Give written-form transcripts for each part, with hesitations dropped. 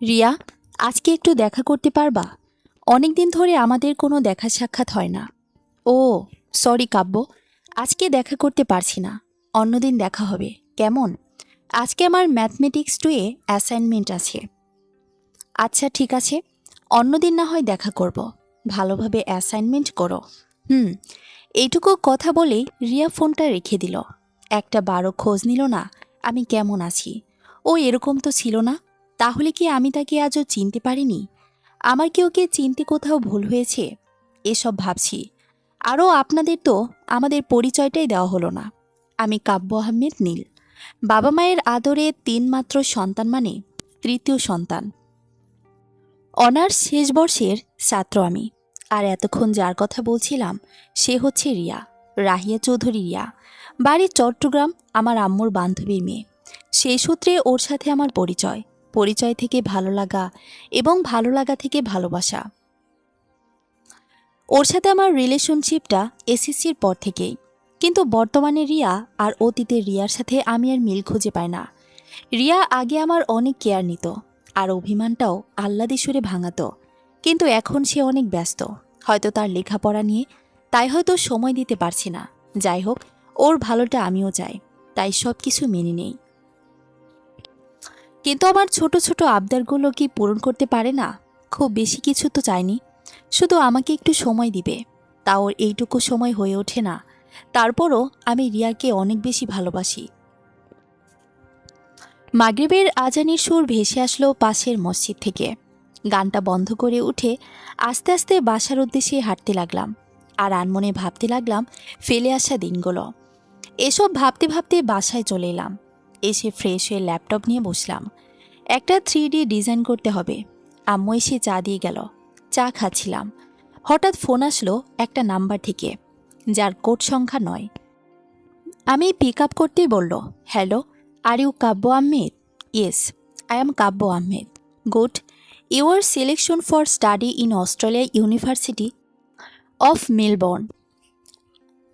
রিয়া, আজকে একটু দেখা করতে পারবা? অনেক দিন ধরে আমাদের কোনো দেখা সাক্ষাৎ হয় না। ও, সরি কাব্য, আজকে দেখা করতে পারছি না। অন্যদিন দেখা হবে, কেমন? আজকে আমার ম্যাথমেটিক্স 2-এ অ্যাসাইনমেন্ট আছে। আচ্ছা ঠিক আছে, অন্যদিন না হয় দেখা করব। ভালোভাবে অ্যাসাইনমেন্ট করো। হুম। এইটুকু কথা বলেই রিয়া ফোনটা রেখে দিল। একটা বারো খোঁজ নিল না আমি কেমন আছি। ও এরকম তো ছিল না। তাহলে কি আমি তাকে আজও চিনতে পারিনি? আমার কি ওকে চিনতে কোথাও ভুল হয়েছে? এসব ভাবছি। আরও আপনাদের তো আমাদের পরিচয়টাই দেওয়া হলো না। আমি কাব্য আহমেদ নীল। বাবা মায়ের আদরে তিন মাত্র সন্তান, মানে তৃতীয় সন্তান। অনার্স শেষ বর্ষের ছাত্র আমি। আর এতক্ষণ যার কথা বলছিলাম সে হচ্ছে রিয়া, রাহিয়া চৌধুরী রিয়া। বাড়ি চট্টগ্রাম, আমার আম্মুর বান্ধবীর মেয়ে। সেই সূত্রে ওর সাথে আমার পরিচয়। পরিচয় থেকে ভালো লাগা, এবং ভালো লাগা থেকে ভালোবাসা। ওর সাথে আমার রিলেশনশিপটা এসএসসির পর থেকেই। কিন্তু বর্তমানে রিয়া আর অতীতের রিয়ার সাথে আমি আর মিল খুঁজে পাই না। রিয়া আগে আমার অনেক কেয়ার নিত, আর অভিমানটাও আহ্লাদে সুরে ভাঙাতো। কিন্তু এখন সে অনেক ব্যস্ত, হয়তো তার লেখাপড়া নিয়ে, তাই হয়তো সময় দিতে পারছি না। যাই হোক, ওর ভালোটা আমিও চাই, তাই সব কিছু মেনে নেই। কিন্তু আমার ছোট ছোট আবদারগুলো কি পূরণ করতে পারে না? খুব বেশি কিছু তো চাইনি, শুধু আমাকে একটু সময় দিবে। তাও ওর এইটুকু সময় হয়ে ওঠে না। তারপরও আমি রিয়াকে অনেক বেশি ভালোবাসি। মাগরিবের আজানের সুর ভেসে আসলো পাশের মসজিদ থেকে। গানটা বন্ধ করে উঠে আস্তে আস্তে বাসার উদ্দেশ্যে হাঁটতে লাগলাম। আর আনমনে ভাবতে লাগলাম ফেলে আসা দিনগুলো। এসব ভাবতে ভাবতে বাসায় চলে এলাম। এসে ফ্রেশ হয়ে ল্যাপটপ নিয়ে বসলাম। একটা 3D ডিজাইন করতে হবে। আম্মু এসে চা দিয়ে গেল। চা খাচ্ছিলাম, হঠাৎ ফোন আসলো একটা নাম্বার থেকে, যার কোড সংখ্যা 9। আমি পিক আপ করতেই বলল, hello, are you Kavya Ahmed? Yes, I am Kavya Ahmed. Good. Your selection for study in Australia University of Melbourne.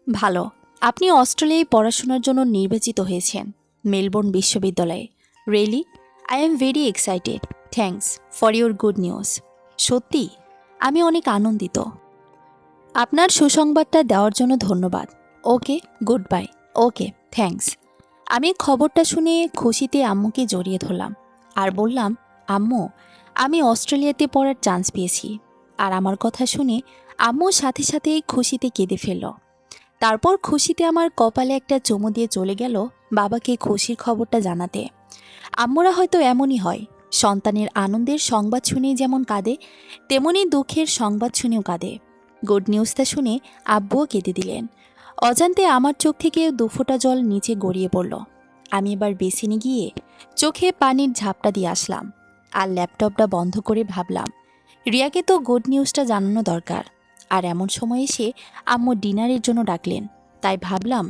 ভালো, আপনি অস্ট্রেলিয়ায় পড়াশোনার জন্য নির্বাচিত হয়েছেন, মেলবোর্ন বিশ্ববিদ্যালয়ে। Really? I am very excited. Thanks for your good news. সত্যি, আমি অনেক আনন্দিত। আপনার সুসংবাদটা দেওয়ার জন্য ধন্যবাদ। Okay, good bye. Okay, thanks. আমি খবরটা শুনে খুশিতে আম্মুকে জড়িয়ে ধরলাম আর বললাম, আম্মু, আমি অস্ট্রেলিয়াতে পড়ার চান্স পেয়েছি। আর আমার কথা শুনে আম্মু সাথে সাথেই খুশিতে কেঁদে ফেলল। তারপর খুশিতে আমার কপালে একটা চুমু দিয়ে চলে গেল বাবাকে খুশির খবরটা জানাতে। আম্মুরা হয়তো এমনই হয়, সন্তানের আনন্দের সংবাদ শুনেই যেমন কাঁদে, তেমনি দুঃখের সংবাদ শুনেও কাঁদে। গুড নিউজটা শুনে আব্বুও কেঁদে দিলেন। অজান্তে আমার চোখ থেকে দুফোঁটা জল নিচে গড়িয়ে পড়ল। আমি এবার বেসিনে গিয়ে চোখে পানির ঝাপটা দিয়ে আসলাম, আর ল্যাপটপটা বন্ধ করে ভাবলাম, রিয়াকে তো গুড নিউজটা জানানো দরকার। আর এমন সময় এসে আম্মু ডিনারের জন্য ডাকলেন, তাই ভাবলাম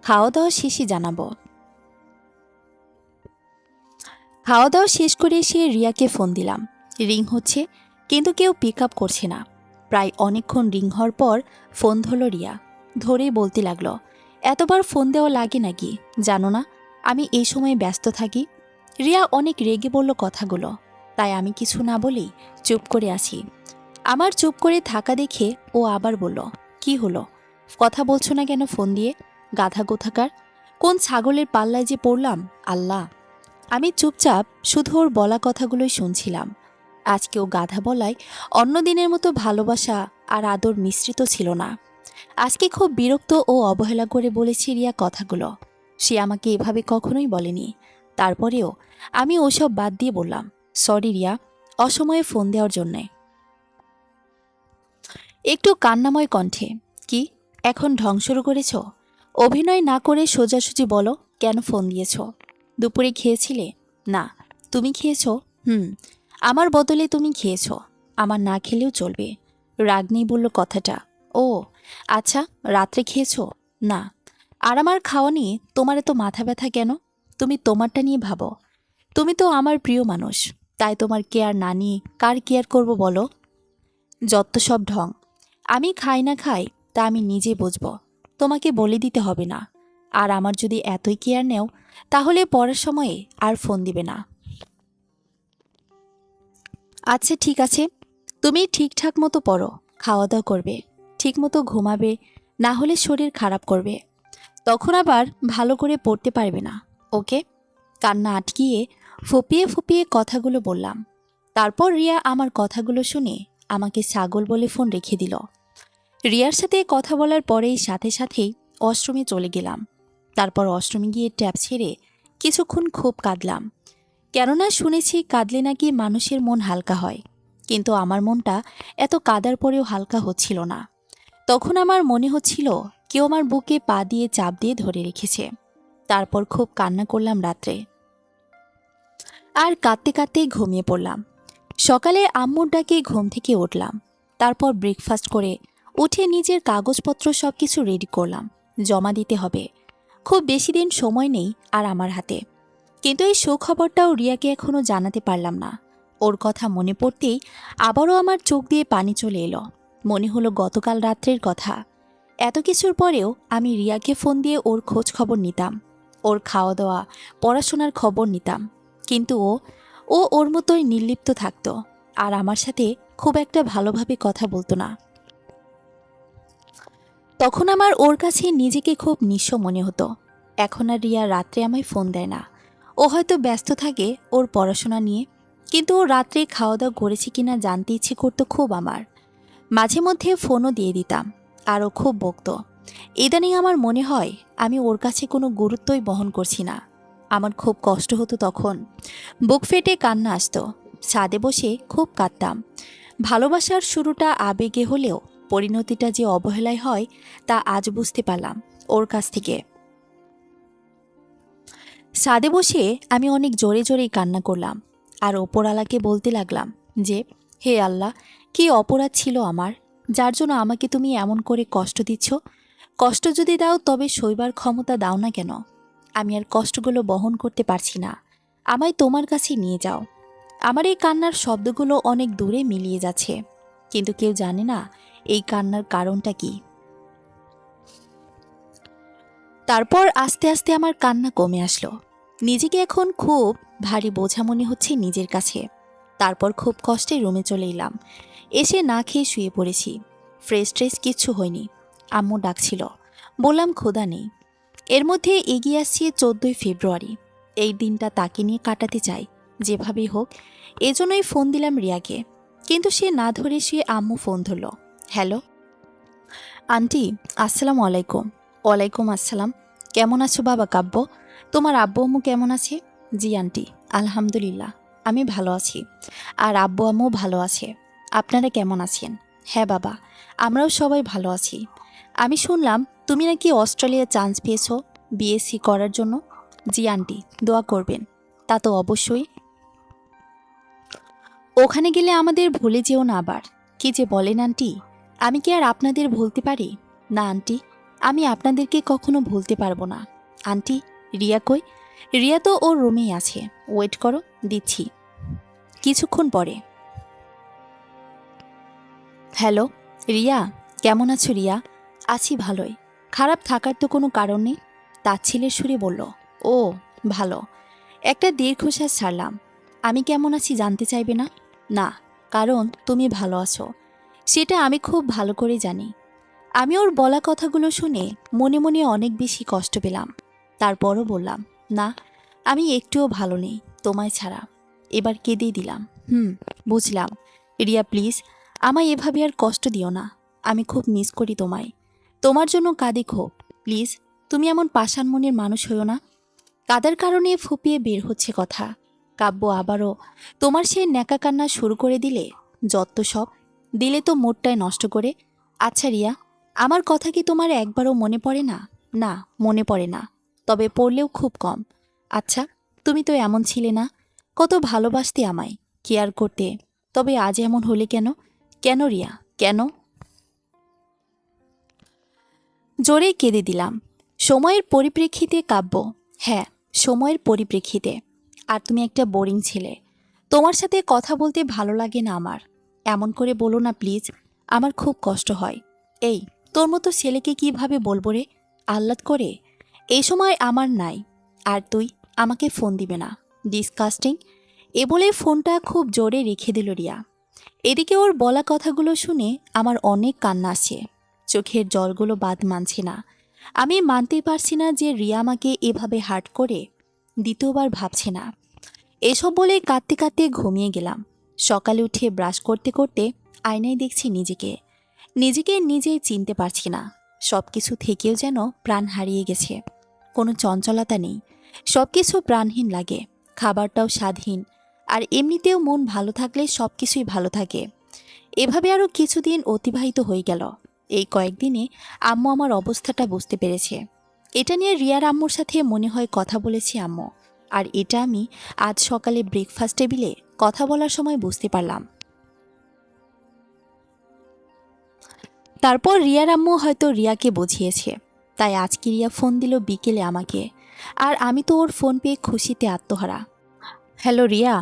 খাওয়া দাওয়া শেষে জানাবো। খাওয়া দাওয়া শেষ করে এসে রিয়াকে ফোন দিলাম। রিং হচ্ছে, কিন্তু কেউ পিক আপ করছে না। প্রায় অনেকক্ষণ রিং হওয়ার পর ফোন ধরল রিয়া। ধরেই বলতে লাগলো, এতবার ফোন দেওয়া লাগে নাকি? জানো না আমি এই সময়ে ব্যস্ত থাকি। রিয়া অনেক রেগে বলল কথাগুলো, তাই আমি কিছু না বলেই চুপ করে আছি। আমার চুপ করে থাকা দেখে ও আবার বলল, কি হলো, কথা বলছো না কেন ফোন দিয়ে? গাধা কোথাকার, কোন ছাগলের পাল্লায় যে পড়লাম, আল্লাহ। আমি চুপচাপ শুধু ওর বলা কথাগুলোই শুনছিলাম। আজকেও গাধা বলায় অন্য দিনের মতো ভালোবাসা আর আদর মিশ্রিত ছিল না। আজকে খুব বিরক্ত ও অবহেলা করে বলেছি রিয়া কথাগুলো। সে আমাকে এভাবে কখনোই বলেনি। তারপরেও আমি ওসব বাদ দিয়ে বললাম, সরি রিয়া, অসময়ে ফোন দেওয়ার জন্যে। একটু কান্নাময় কণ্ঠে, কি এখন ঢং শুরু করেছ? অভিনয় না করে সোজাসুজি বলো, কেন ফোন দিয়েছ? দুপুরে খেয়েছিলে? না। তুমি খেয়েছ? হুম। আমার বদলে তুমি খেয়েছ, আমার না খেলেও চলবে। রাগ নেই বলল কথাটা। ও আচ্ছা, রাত্রে খেয়েছ? না। আর আমার খাওয়া নিয়ে তোমার এত মাথা ব্যথা কেন? তুমি তোমারটা নিয়ে ভাবো। তুমি তো আমার প্রিয় মানুষ, তাই তোমার কেয়ার না নিয়ে কার কেয়ার করব বলো? যত সব ঢং। আমি খাই না খাই তা আমি নিজে বুঝব, তোমাকে বলে দিতে হবে না। আর আমার যদি এতই কেয়ার নেও, তাহলে পরের সময়ে আর ফোন দিবে না। আচ্ছা ঠিক আছে, তুমি ঠিকঠাক মতো পড়ো, খাওয়া দাওয়া করবে, ঠিক মতো ঘুমাবে, না হলে শরীর খারাপ করবে। তখন আবার ভালো করে পড়তে পারবে না। ওকে? কান্না আটকিয়ে ফুপিয়ে ফুপিয়ে কথাগুলো বললাম। তারপর রিয়া আমার কথাগুলো শুনে আমাকে ছাগল বলে ফোন রেখে দিল। রিয়ার সাথে কথা বলার পরেই সাথে সাথেই অষ্টমী চলে গেলাম। তারপর অষ্টমী গিয়ে ট্যাব ছেড়ে কিছুক্ষণ খুব কাঁদলাম। কেননা শুনেছি কাঁদলে নাকি মানুষের মন হালকা হয়, কিন্তু আমার মনটা এত কাদার পরেও হালকা হচ্ছিল না। তখন আমার মনে হচ্ছিল কেউ আমার বুকে পা দিয়ে চাপ দিয়ে ধরে রেখেছে। তারপর খুব কান্না করলাম রাত্রে, আর কাঁদতে কাঁদতেই ঘুমিয়ে পড়লাম। সকালে আম্মুর ডাকে ঘুম থেকে উঠলাম। তারপর ব্রেকফাস্ট করে উঠে নিজের কাগজপত্র সব কিছু রেডি করলাম, জমা দিতে হবে। খুব বেশি দিন সময় নেই আর আমার হাতে। কিন্তু এই সুখবরটাও রিয়াকে এখনও জানাতে পারলাম না। ওর কথা মনে পড়তেই আবারও আমার চোখ দিয়ে পানি চলে এলো। মনে হলো গতকাল রাত্রের কথা। এত কিছুর পরেও আমি রিয়াকে ফোন দিয়ে ওর খোঁজ খবর নিতাম, ওর খাওয়া দাওয়া, পড়াশোনার খবর নিতাম। কিন্তু ও ও ওর মতোই নির্লিপ্ত থাকতো, আর আমার সাথে খুব একটা ভালোভাবে কথা বলতো না। তখন আমার ওর কাছে নিজেকে খুব নিঃস্ব মনে হতো। এখন আর রিয়া রাত্রে আমায় ফোন দেয় না। ও হয়তো ব্যস্ত থাকে ওর পড়াশোনা নিয়ে, কিন্তু ও রাত্রে খাওয়া দাওয়া করেছে কিনা জানতে ইচ্ছে করতো খুব আমার। মাঝে মধ্যে ফোনও দিয়ে দিতাম, আর ও খুব বকতো। ইদানিং আমার মনে হয় আমি ওর কাছে কোনো গুরুত্বই বহন করছি না। আমার খুব কষ্ট হতো তখন, বুক ফেটে কান্না আসতো। ছাদে বসে খুব কাঁদতাম। ভালোবাসার শুরুটা আবেগে হলেও পরিণতিটা যে অবহেলায় হয় তা আজ বুঝতে পারলাম ওর কাছ থেকে। ছাদে বসে আমি অনেক জোরে জোরেই কান্না করলাম, আর ওপরওয়ালাকে বলতে লাগলাম যে, হে আল্লাহ, কি অপরাধ ছিল আমার, যার জন্য আমাকে তুমি এমন করে কষ্ট দিচ্ছ? কষ্ট যদি দাও তবে সইবার ক্ষমতা দাও না কেন? আমি আর কষ্টগুলো বহন করতে পারছি না, আমায় তোমার কাছে নিয়ে যাও। আমার এই কান্নার শব্দগুলো অনেক দূরে মিলিয়ে যাচ্ছে, কিন্তু কেউ জানে না এই কান্নার কারণটা কি। তারপর আস্তে আস্তে আমার কান্না কমে আসলো। নিজেকে এখন খুব ভারী বোঝা মনে হচ্ছে নিজের কাছে। তারপর খুব কষ্টে রুমে চলে এলাম। এসে না খেয়ে শুয়ে পড়েছি। ফ্রেশ ট্রেশ কিচ্ছু হয়নি। আম্মু ডাকছিল, বললাম ক্ষুধা নেই। এর মধ্যে এগিয়ে আসছে 14ই ফেব্রুয়ারি। এই দিনটা তাকে নিয়ে কাটাতে চাই যেভাবেই হোক। এজন্যই ফোন দিলাম রিয়াকে, কিন্তু সে না ধরে সে আম্মু ফোন ধরল। হ্যালো আন্টি, আসসালামু আলাইকুম। ওয়ালাইকুম আসসালাম। কেমন আছো বাবা কাব্য? তোমার আব্বু আম্মু কেমন আছে? জি আন্টি, আলহামদুলিল্লাহ, আমি ভালো আছি। আর আব্বু আম্মু ভালো আছে। আপনারা কেমন আছেন? হ্যাঁ বাবা, আমরাও সবাই ভালো আছি। আমি শুনলাম তুমি নাকি অস্ট্রেলিয়ায় চান্স পেয়েছো বিএসসি করার জন্য। জি আন্টি, দোয়া করবেন। তা তো অবশ্যই। ওখানে গেলে আমাদের ভুলে যেও না আবার। কি যে বলেন আন্টি, আমি কি আর আপনাদের ভুলতে পারি? না আন্টি, আমি আপনাদেরকে কখনো ভুলতে পারবো না। আন্টি, রিয়া কই? রিয়া তো ওর রুমেই আছে, ওয়েট করো, দিচ্ছি কিছুক্ষণ পরে। হ্যালো রিয়া, কেমন আছো রিয়া? আছি ভালোই, খারাপ থাকার তো কোনো কারণ নেই। তাচ্ছিলের সুরে বলল, ও ভালো। একটা দীর্ঘশ্বাস ছাড়লাম। আমি কেমন আছি জানতে চাইবে না? না, কারণ তুমি ভালো আছো সেটা আমি খুব ভালো করে জানি। আমি ওর বলা কথাগুলো শুনে মনে মনে অনেক বেশি কষ্ট পেলাম। তারপরও বললাম, না, আমি একটুও ভালো নেই তোমায় ছাড়া। এবার কেঁদেই দিলাম। বুঝলাম। রিয়া প্লিজ, আমায় এভাবে আর কষ্ট দিও না। আমি খুব মিস করি তোমায়। তোমার জন্য কাঁদি খুব। প্লিজ, তুমি এমন পাষাণ মনের মানুষ হইও না। কাদার কারণে ফুপিয়ে বের হচ্ছে কথা। কাব্য আবারও তোমার সেই ন্যাকা কান্না শুরু করে দিলে। যত সব দিলে তো মোটটাই নষ্ট করে। আচ্ছা রিয়া, আমার কথা কি তোমার একবারও মনে পড়ে না? না, মনে পড়ে না, তবে পড়লেও খুব কম। আচ্ছা, তুমি তো এমন ছিলে না, কত ভালোবাসতে আমায়, কেয়ার করতে। তবে আজ এমন হলে কেন? কেন রিয়া, কেন? জোরেই কেঁদে দিলাম। সময়ের পরিপ্রেক্ষিতে কাব্য। হ্যাঁ, সময়ের পরিপ্রেক্ষিতে। আর তুমি একটা বোরিং ছেলে। তোমার সাথে কথা বলতে ভালো লাগে না আমার। এমন করে বলো না প্লিজ, আমার খুব কষ্ট হয়। এই, তোর মতো ছেলেকে কিভাবে বলবো রে? আহ্লাদ করে। এই সময় আমার নাই। আর তুই আমাকে ফোন দিবে না। ডিসকাস্টিং। এ বলে ফোনটা খুব জোরে রেখে দিল রিয়া। এদিকে ওর বলা কথাগুলো শুনে আমার অনেক কান্না আসছে, চোখের জলগুলো বাদ মানছে না। আমি মানতেই পারছি না যে রিয়া আমাকে এভাবে হার্ট করে দ্বিতীয়বার ভাবছে না। এসব বলে কাঁদতে কাঁদতে ঘুমিয়ে গেলাম। সকালে উঠে ব্রাশ করতে করতে আয়নায় দেখছি নিজেকে নিজেকে নিজেই চিনতে পারছি না। সব কিছু থেকেও যেন প্রাণ হারিয়ে গেছে, কোনো চঞ্চলতা নেই, সব কিছু প্রাণহীন লাগে, খাবারটাও স্বাদহীন। আর এমনিতেও মন ভালো থাকলে সব কিছুই ভালো থাকে। এভাবে আরও কিছুদিন অতিবাহিত হয়ে গেল। এই কয়েকদিনে আম্মু আমার অবস্থাটা বুঝতে পেরেছে। এটা নিয়ে রিয়ার আম্মুর সাথে মনে হয় কথা বলেছি আম্মু, আর এটা আমি আজ সকালে ব্রেকফাস্ট টেবিলে কথা বলার সময় বুঝতে পারলাম। তারপর রিয়ার আম্মু হয়তো রিয়াকে বুঝিয়েছে, তাই আজকে রিয়া ফোন দিল বিকেলে আমাকে। আর আমি তো ওর ফোন পেয়ে খুশিতে আত্মহারা। হ্যালো রিয়া।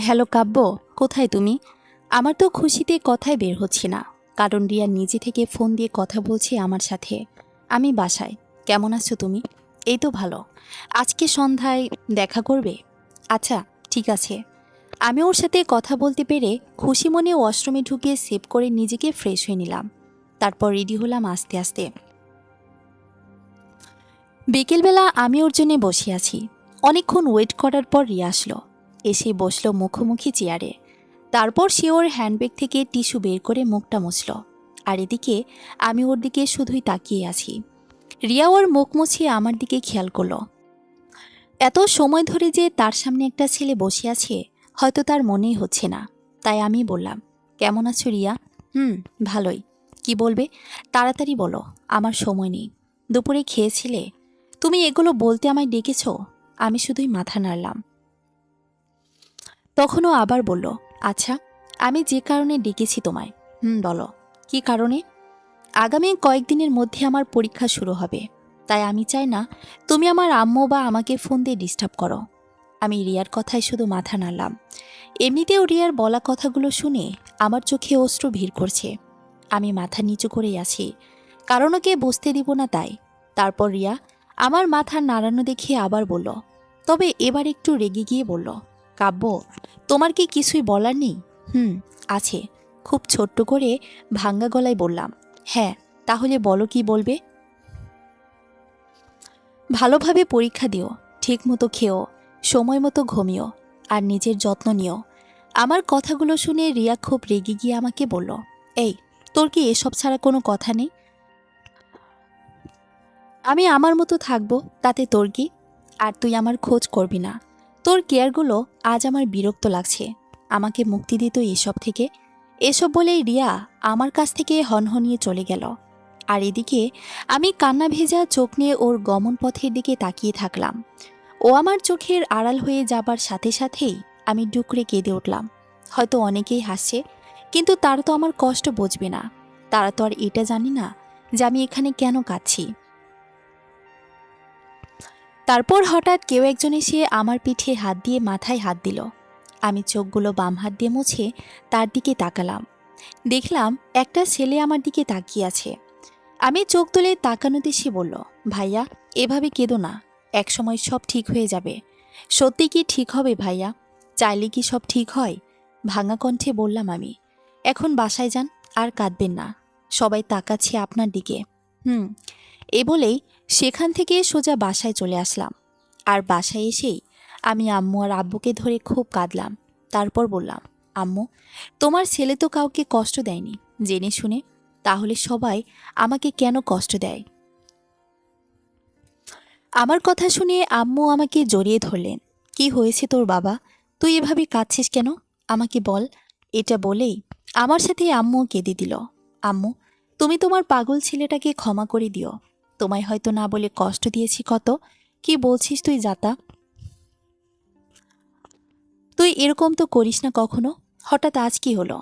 হ্যালো কাব্য, কোথায় তুমি? আমার তো খুশিতে কথাই বের হচ্ছে না, কারণ রিয়া নিজে থেকে ফোন দিয়ে কথা বলছে আমার সাথে। আমি বাসায়। কেমন আছো তুমি? এই তো ভালো। আজকে সন্ধ্যায় দেখা করবে? আচ্ছা, ঠিক আছে। আমি ওর সাথে কথা বলতে পেরে খুশি মনে ওয়াশরুমে ঢুকে সেভ করে নিজেকে ফ্রেশ হয়ে নিলাম। তারপর রেডি হলাম আস্তে আস্তে। বিকেলবেলা আমি ওর জন্যে বসে আছি। অনেকক্ষণ ওয়েট করার পর রিয়া আসলো। এসে বসলো মুখোমুখি চেয়ারে। তারপর সে ওর হ্যান্ডব্যাগ থেকে টিস্যু বের করে মুখটা মুছল। আর এদিকে আমি ওর দিকে শুধুই তাকিয়ে আছি। রিয়া ওর মুখ মুছিয়ে আমার দিকে খেয়াল করলো। এত সময় ধরে যে তার সামনে একটা ছেলে বসে আছে হয়তো তার মনেই হচ্ছে না। তাই আমি বললাম, কেমন আছো রিয়া? ভালোই। কি বলবে? তাড়াতাড়ি বলো, আমার সময় নেই। দুপুরে খেয়েছিলে? তুমি এগুলো বলতে আমায় ডেকেছ? আমি শুধুই মাথা নাড়লাম। তখনও আবার বলল, আচ্ছা, আমি যে কারণে ডেকেছি তোমায়। বলো, কি কারণে? আগামী কয়েকদিনের মধ্যে আমার পরীক্ষা শুরু হবে, তাই আমি চাই না তুমি আমার আম্মু বা আমাকে ফোন দিয়ে ডিস্টার্ব করো। আমি রিয়ার কথায় শুধু মাথা নাড়লাম। এমনিতেও রিয়ার বলা কথাগুলো শুনে আমার চোখে অশ্রু ভিড় করছে। আমি মাথা নিচু করেই আছি, কারণ ওকে বুঝতে দিব না তাই। তারপর রিয়া আমার মাথা নাড়ানো দেখে আবার বলল, তবে এবার একটু রেগে গিয়ে বলল, কাব্য, তোমার কি কিছুই বলার নেই? আছে। খুব ছোট্ট করে ভাঙ্গা গলায় বললাম, হ্যাঁ, তাহলে বলো, কি বলবে? ভালোভাবে পরীক্ষা দিও, ঠিক মতো খেও, সময় মতো ঘুমিও, আর নিজের যত্ন নিও। আমার কথাগুলো শুনে রিয়া খুব রেগে গিয়ে আমাকে বলল, এই, তোর কি এসব ছাড়া কোনো কথা নেই? আমি আমার মতো থাকবো, তাতে তোর কি? আর তুই আমার খোঁজ করবি না। তোর কেয়ারগুলো আজ আমার বিরক্ত লাগছে। আমাকে মুক্তি দিত এসব থেকে। এসব বলেই রিয়া আমার কাছ থেকে হনহনিয়ে চলে গেল। আর এদিকে আমি কান্না ভেজা চোখ নিয়ে ওর গমন পথের দিকে তাকিয়ে থাকলাম। ও আমার চোখের আড়াল হয়ে যাবার সাথে সাথেই আমি ডুকরে কেঁদে উঠলাম। হয়তো অনেকেই হাসছে, কিন্তু তারা তো আমার কষ্ট বুঝবে না। তারা তো আর এটা জানে না যে আমি এখানে কেন কাঁদছি। তারপর হঠাৎ কেউ একজন এসে আমার পিঠে হাত দিয়ে মাথায় হাত দিল। আমি চোখগুলো বাম হাত দিয়ে মুছে তার দিকে তাকালাম। দেখলাম একটা ছেলে আমার দিকে তাকিয়ে আছে। আমি চোখ তুলে তাকানোতে সে বলল, ভাইয়া, এভাবে কেঁদো না, একসময় সব ঠিক হয়ে যাবে। সত্যি কি ঠিক হবে ভাইয়া? চাইলে কি সব ঠিক হয়? ভাঙা কণ্ঠে বললাম আমি। এখন বাসায় যান, আর কাঁদবেন না, সবাই তাকাচ্ছে আপনার দিকে। এ বলেই সেখান থেকে সোজা বাসায় চলে আসলাম। আর বাসায় এসেই আমি আম্মু আর আব্বুকে ধরে খুব কাঁদলাম। তারপর বললাম, আম্মু, তোমার ছেলে তো কাউকে কষ্ট দেয়নি জেনে শুনে, তাহলে সবাই আমাকে কেন কষ্ট দেয়? আমার কথা শুনে আম্মু আমাকে জড়িয়ে ধরলেন। কি হয়েছে তোর বাবা? তুই এভাবে কাঁদছিস কেন? আমাকে বল। এটা বলেই আমার সাথে আম্মুও কেঁদে দিল। আম্মু, তুমি তোমার পাগল ছেলেটাকে ক্ষমা করে দিও। তোমায় হয়তো না বলে কষ্ট দিয়েছি কত। কি বলছিস তুই জাতা? তুই এরকম তো করিস না কখনো। হঠাৎ আজ কি হলো?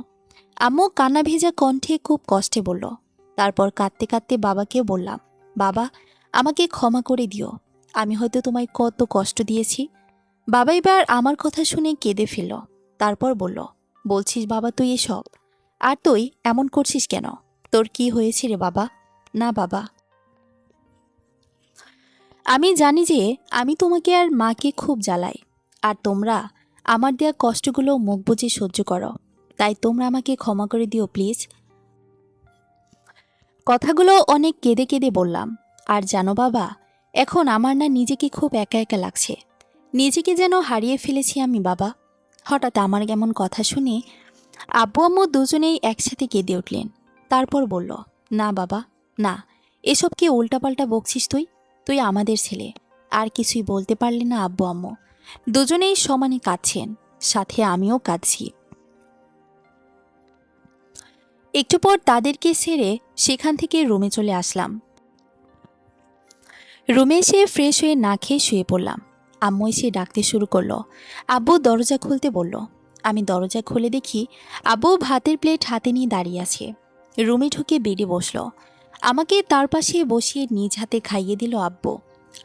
আম্মু কান্না ভেজা কণ্ঠে খুব কষ্টে বলল। তারপর কাঁদতে কাঁদতে বাবাকেও বললাম, বাবা, আমাকে ক্ষমা করে দিও। আমি হয়তো তোমায় কত কষ্ট দিয়েছি। বাবা এবার আমার কথা শুনে কেঁদে ফেলল। তারপর বলল, বলছিস বাবা তুই এসব? আর তুই এমন করছিস কেন? তোর কি হয়েছে রে বাবা? না বাবা, আমি জানি যে আমি তোমাকে আর মাকে খুব জ্বালাই, আর তোমরা আমার দেয়া কষ্টগুলো মুখ বুজে সহ্য করো, তাই তোমরা আমাকে ক্ষমা করে দিও প্লিজ। কথাগুলো অনেক কেঁদে কেঁদে বললাম। আর জানো বাবা, এখন আমার না নিজেকে খুব একা একা লাগছে। নিজেকে যেন হারিয়ে ফেলেছি আমি বাবা। হঠাৎ আমার এমন কথা শুনে আব্বু আম্মু দুজনেই একসাথে কেঁদে উঠলেন। তারপর বলল, না বাবা, না, এসব কি উল্টাপাল্টা বকছিস তুই? তুই আমাদের ছেলে। আর কিছুই বলতে পারলি না আব্বু আম্মু। দুজনেই সমানে কাঁদছেন, সাথে আমিও কাঁদছি। একটু পর তাদেরকে ছেড়ে সেখান থেকে রুমে চলে আসলাম। রুমে এসে ফ্রেশ হয়ে না খেয়ে শুয়ে পড়লাম। আম্মু এসে ডাকতে শুরু করলো। আব্বু দরজা খুলতে বলল। আমি দরজা খুলে দেখি আব্বু ভাতের প্লেট হাতে নিয়ে দাঁড়িয়ে আছে। রুমে ঢুকে বেডে বসলো। আমাকে তার পাশে বসিয়ে নিজ হাতে খাইয়ে দিল আব্বু।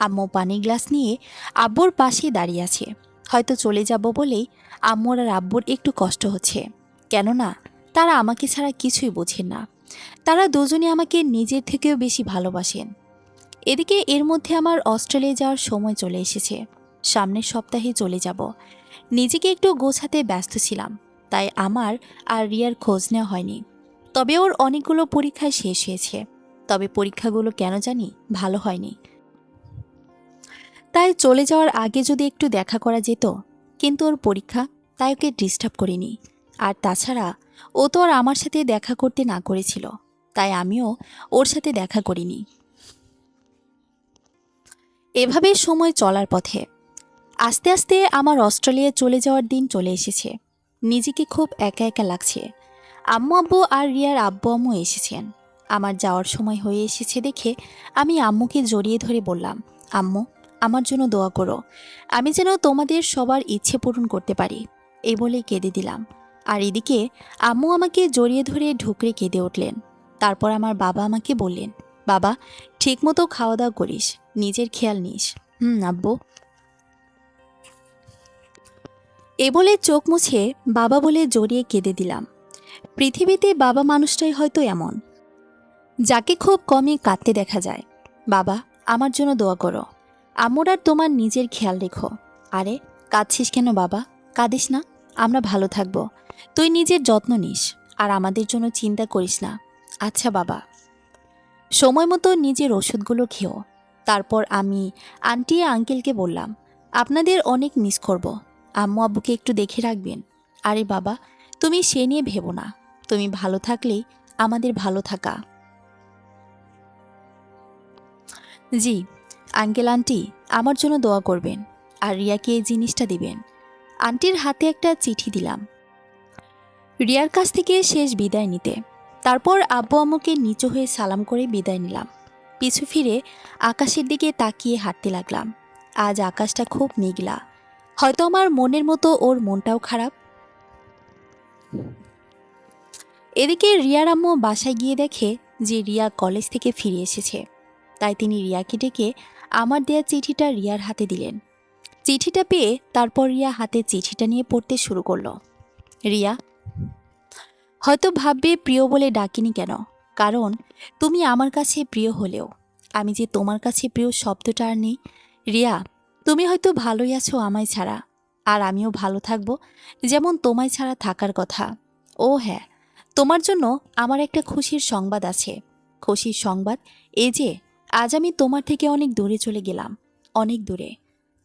আম্মু পানির গ্লাস নিয়ে আব্বুর পাশে দাঁড়িয়ে আছে। হয়তো চলে যাব বলেই আম্মুর আর আব্বুর একটু কষ্ট হচ্ছে, কেননা তারা আমাকে ছাড়া কিছুই বোঝেন না। তারা দুজনে আমাকে নিজের থেকেও বেশি ভালোবাসেন। এদিকে এর মধ্যে আমার অস্ট্রেলিয়া যাওয়ার সময় চলে এসেছে। সামনের সপ্তাহে চলে যাব। নিজেকে একটু গোছাতে ব্যস্ত ছিলাম, তাই আমার আর রিয়ার খোঁজ নেওয়া হয়নি। তবে ওর অনেকগুলো পরীক্ষায় শেষ হয়েছে, তবে পরীক্ষাগুলো কেন জানি ভালো হয়নি। তাই চলে যাওয়ার আগে যদি একটু দেখা করা যেত, কিন্তু ওর পরীক্ষা, তাই ওকে ডিস্টার্ব করিনি। আর তাছাড়া ও তো আর আমার সাথে দেখা করতে না করেছিল, তাই আমিও ওর সাথে দেখা করিনি। এভাবে সময় চলার পথে আস্তে আস্তে আমার অস্ট্রেলিয়া চলে যাওয়ার দিন চলে এসেছে। নিজেকে খুব একা একা লাগছে। আম্মু আব্বু আর রিয়ার আব্বু আম্মু এসেছেন। আমার যাওয়ার সময় হয়ে এসেছে দেখে আমি আম্মুকে জড়িয়ে ধরে বললাম, আম্মু, আমার জন্য দোয়া করো, আমি যেন তোমাদের সবার ইচ্ছে পূরণ করতে পারি। এই বলেই কেঁদে দিলাম। আর এদিকে আম্মু আমাকে জড়িয়ে ধরে ঢুকরে কেঁদে উঠলেন। তারপর আমার বাবা আমাকে বললেন, বাবা, ঠিকমতো খাওয়া দাওয়া করিস, নিজের খেয়াল নিস। আব্বু। এ বলে চোখ মুছে বাবা বলে জড়িয়ে কেঁদে দিলাম। পৃথিবীতে বাবা মানুষটাই হয়তো এমন, যাকে খুব কমই কাঁদতে দেখা যায়। বাবা, আমার জন্য দোয়া করো। আম্মুর আর তোমার নিজের খেয়াল রেখো। আরে, কাঁদছিস কেন বাবা? কাঁদিস না, আমরা ভালো থাকবো। তুই নিজের যত্ন নিস, আর আমাদের জন্য চিন্তা করিস না। আচ্ছা বাবা। সময় মতো নিজের ওষুধগুলো খেও। তারপর আমি আন্টি আঙ্কেলকে বললাম, আপনাদের অনেক মিস করব। আম্মু আব্বুকে একটু দেখে রাখবেন। আরে বাবা, তুমি সে নিয়ে ভেবো না। তুমি ভালো থাকলেই আমাদের ভালো থাকা। জি আঙ্কেল আন্টি, আমার জন্য দোয়া করবেন, আর রিয়াকে এই জিনিসটা দিবেন। আন্টির হাতে একটা চিঠি দিলাম, রিয়ার কাছ থেকে শেষ বিদায় নিতে। তারপর আব্বু আম্মুকে নিচু হয়ে সালাম করে বিদায় নিলাম। পিছু ফিরে আকাশের দিকে তাকিয়ে হাঁটতে লাগলাম। আজ আকাশটা খুব মেঘলা। হয়তো আমার মনের মতো ওর মনটাও খারাপ। এদিকে রিয়ার আম্মু বাসায় গিয়ে দেখে যে রিয়া কলেজ থেকে ফিরে এসেছে। তাই তিনি রিয়াকে ডেকে আমার দেয়া চিঠিটা রিয়ার হাতে দিলেন। চিঠিটা পেয়ে তারপর রিয়া হাতে চিঠিটা নিয়ে পড়তে শুরু করলো। রিয়া, হয়তো ভাববে প্রিয় বলে ডাকিনি কেন, কারণ তুমি আমার কাছে প্রিয় হলেও আমি যে তোমার কাছে প্রিয় শব্দটা আর নেই। রিয়া, তুমি হয়তো ভালোই আছো আমায় ছাড়া, আর আমিও ভালো থাকবো যেমন তোমায় ছাড়া থাকার কথা। ও হ্যাঁ, তোমার জন্য আমার একটা খুশির সংবাদ আছে। খুশির সংবাদ এই যে আজ আমি তোমার থেকে অনেক দূরে চলে গেলাম, অনেক দূরে।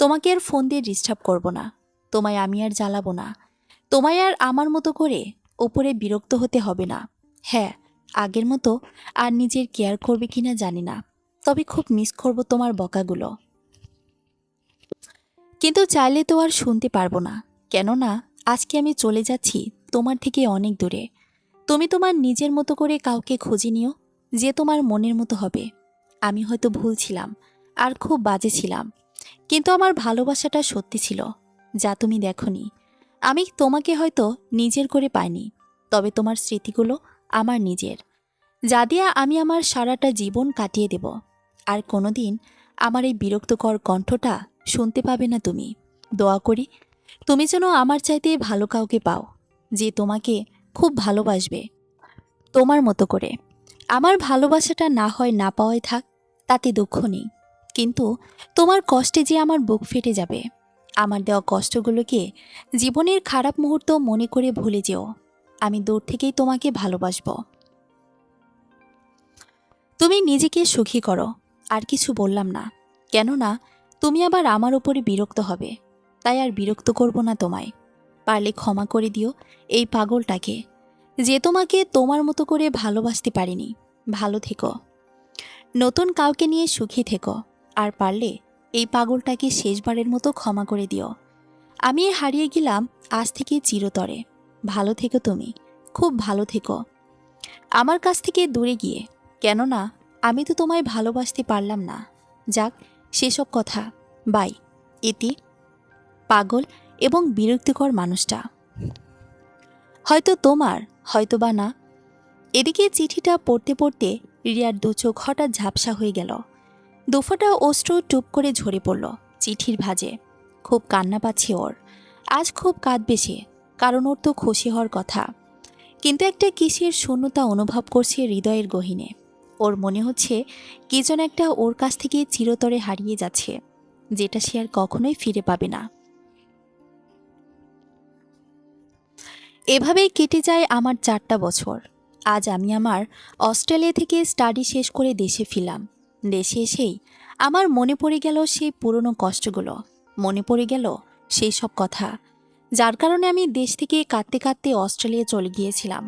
তোমাকে আর ফোন দিয়ে ডিস্টার্ব করব না, তোমায় আমি আর জ্বালাবো না, তোমায় আর আমার মতো করে উপরে বিরক্ত হতে হবে না। হ্যাঁ, আগের মতো আর নিজের কেয়ার করবে কিনা জানি না, তবে খুব মিস করব তোমার বকাগুলো। কিন্তু চাইলে তো আর শুনতে পারবো না, কেননা আজকে আমি চলে যাচ্ছি তোমার থেকে অনেক দূরে। তুমি তোমার নিজের মতো করে কাউকে খুঁজে নিও, যে তোমার মনের মতো হবে। আমি হয়তো ভুল ছিলাম আর খুব বাজে ছিলাম, কিন্তু আমার ভালোবাসাটা সত্যি ছিল, যা তুমি দেখোনি। আমি তোমাকে হয়তো নিজের করে পাইনি, তবে তোমার স্মৃতিগুলো আমার নিজের, যা দিয়া আমি আমার সারাটা জীবন কাটিয়ে দেব। আর কোনোদিন আমার এই বিরক্তকর কণ্ঠটা শুনতে পাবে না তুমি। দোয়া করি তুমি যেন আমার চাইতে ভালো কাউকে পাও, যে তোমাকে খুব ভালোবাসবে তোমার মতো করে। আমার ভালোবাসাটা না হয় না পাওয়াই থাক, তাতে দুঃখ নেই, কিন্তু তোমার কষ্টে যে আমার বুক ফেটে যাবে, আমার দেওয়া কষ্টগুলোকে জীবনের খারাপ মুহূর্ত মনে করে ভুলে যেও। আমি দূর থেকেই তোমাকে ভালোবাসবো। তুমি নিজেকে সুখী করো। আর কিছু বললাম না, কেননা তুমি আবার আমার উপরে বিরক্ত হবে। তাই আর বিরক্ত করব না তোমায়। পারলে ক্ষমা করে দিও এই পাগলটাকে, যে তোমাকে তোমার মতো করে ভালোবাসতে পারিনি। ভালো থেকো, নতুন কাউকে নিয়ে সুখী থেকো। আর পারলে এই পাগলটাকে শেষবারের মতো ক্ষমা করে দিও। আমি হারিয়ে গেলাম আজ থেকে চিরতরে। ভালো থেকো তুমি, খুব ভালো থেকো আমার কাছ থেকে দূরে গিয়ে, কেননা আমি তো তোমায় ভালোবাসতে পারলাম না। যাক, সেসব কথা বাই। ইতি, পাগল এবং বিরক্তিকর মানুষটা। হয়তো তোমার, হয়তো বা না। এদিকে চিঠিটা পড়তে পড়তে রিয়ার দু চোখ হঠাৎ ঝাপসা হয়ে গেল। দুফোঁটা অশ্রু টুপ করে ঝরে পড়ল চিঠির ভাঁজে। খুব কান্না পাচ্ছে ওর। আজ খুব কাঁদবে সে, কারণ ওর তো খুশি হওয়ার কথা। কিন্তু একটা কিসের শূন্যতা অনুভব করছে হৃদয়ের গহীনে। ওর মনে হচ্ছে কি যেন একটা ওর কাছ থেকে চিরতরে হারিয়ে যাচ্ছে, যেটা সে আর কখনোই ফিরে পাবে না। এভাবেই কেটে যায় আমার 4টা বছর। আজ আমি আমার অস্ট্রেলিয়া থেকে স্টাডি শেষ করে দেশে ফিরলাম। দেশে এসেই আমার মনে পড়ে গেল সেই পুরনো কষ্টগুলো, মনে পড়ে গেল সেই সব কথা, যার কারণে আমি দেশ থেকে কাঁদতে কাঁদতে অস্ট্রেলিয়া চলে গিয়েছিলাম।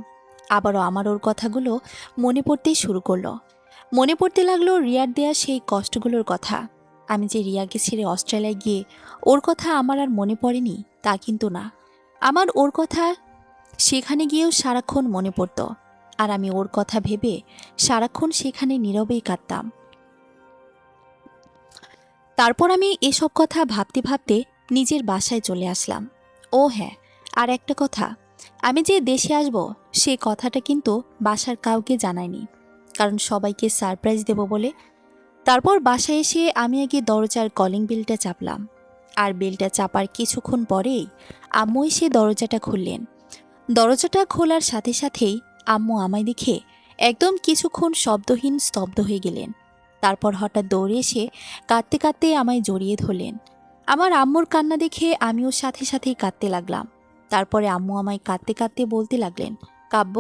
আবারও আমার ওর কথাগুলো মনে পড়তেই শুরু করলো। মনে পড়তে লাগলো রিয়ার দেয়া সেই কষ্টগুলোর কথা। আমি যে রিয়াকে ছেড়ে অস্ট্রেলিয়ায় গিয়ে ওর কথা আমার আর মনে পড়েনি তা কিন্তু না। আমার ওর কথা সেখানে গিয়েও সারাক্ষণ মনে পড়ত। আর আমি ওর কথা ভেবে সারাক্ষণ সেখানে নীরবেই কাঁদতাম। তারপর আমি এসব কথা ভাবতে ভাবতে নিজের বাসায় চলে আসলাম। ও হ্যাঁ, আর একটা কথা, আমি যে দেশে আসব সে কথাটা কিন্তু বাসার কাউকে জানাইনি, কারণ সবাইকে সারপ্রাইজ দেব বলে। তারপর বাসায় এসে আমি আগে দরজার কলিং বেলটা চাপলাম। আর বেলটা চাপার কিছুক্ষণ পরেই আম্মু এসে দরজাটা খুললেন। দরজাটা খোলার সাথে সাথেই আম্মু আমায় দেখে একদম কিছুক্ষণ শব্দহীন স্তব্ধ হয়ে গেলেন। তারপর হঠাৎ দৌড়ে এসে কাঁদতে কাঁদতে আমায় জড়িয়ে ধরলেন। আমার আম্মুর কান্না দেখে আমিও সাথে সাথেই কাঁদতে লাগলাম। তারপরে আম্মু আমায় কাঁদতে কাঁদতে বলতে লাগলেন, কাব্য,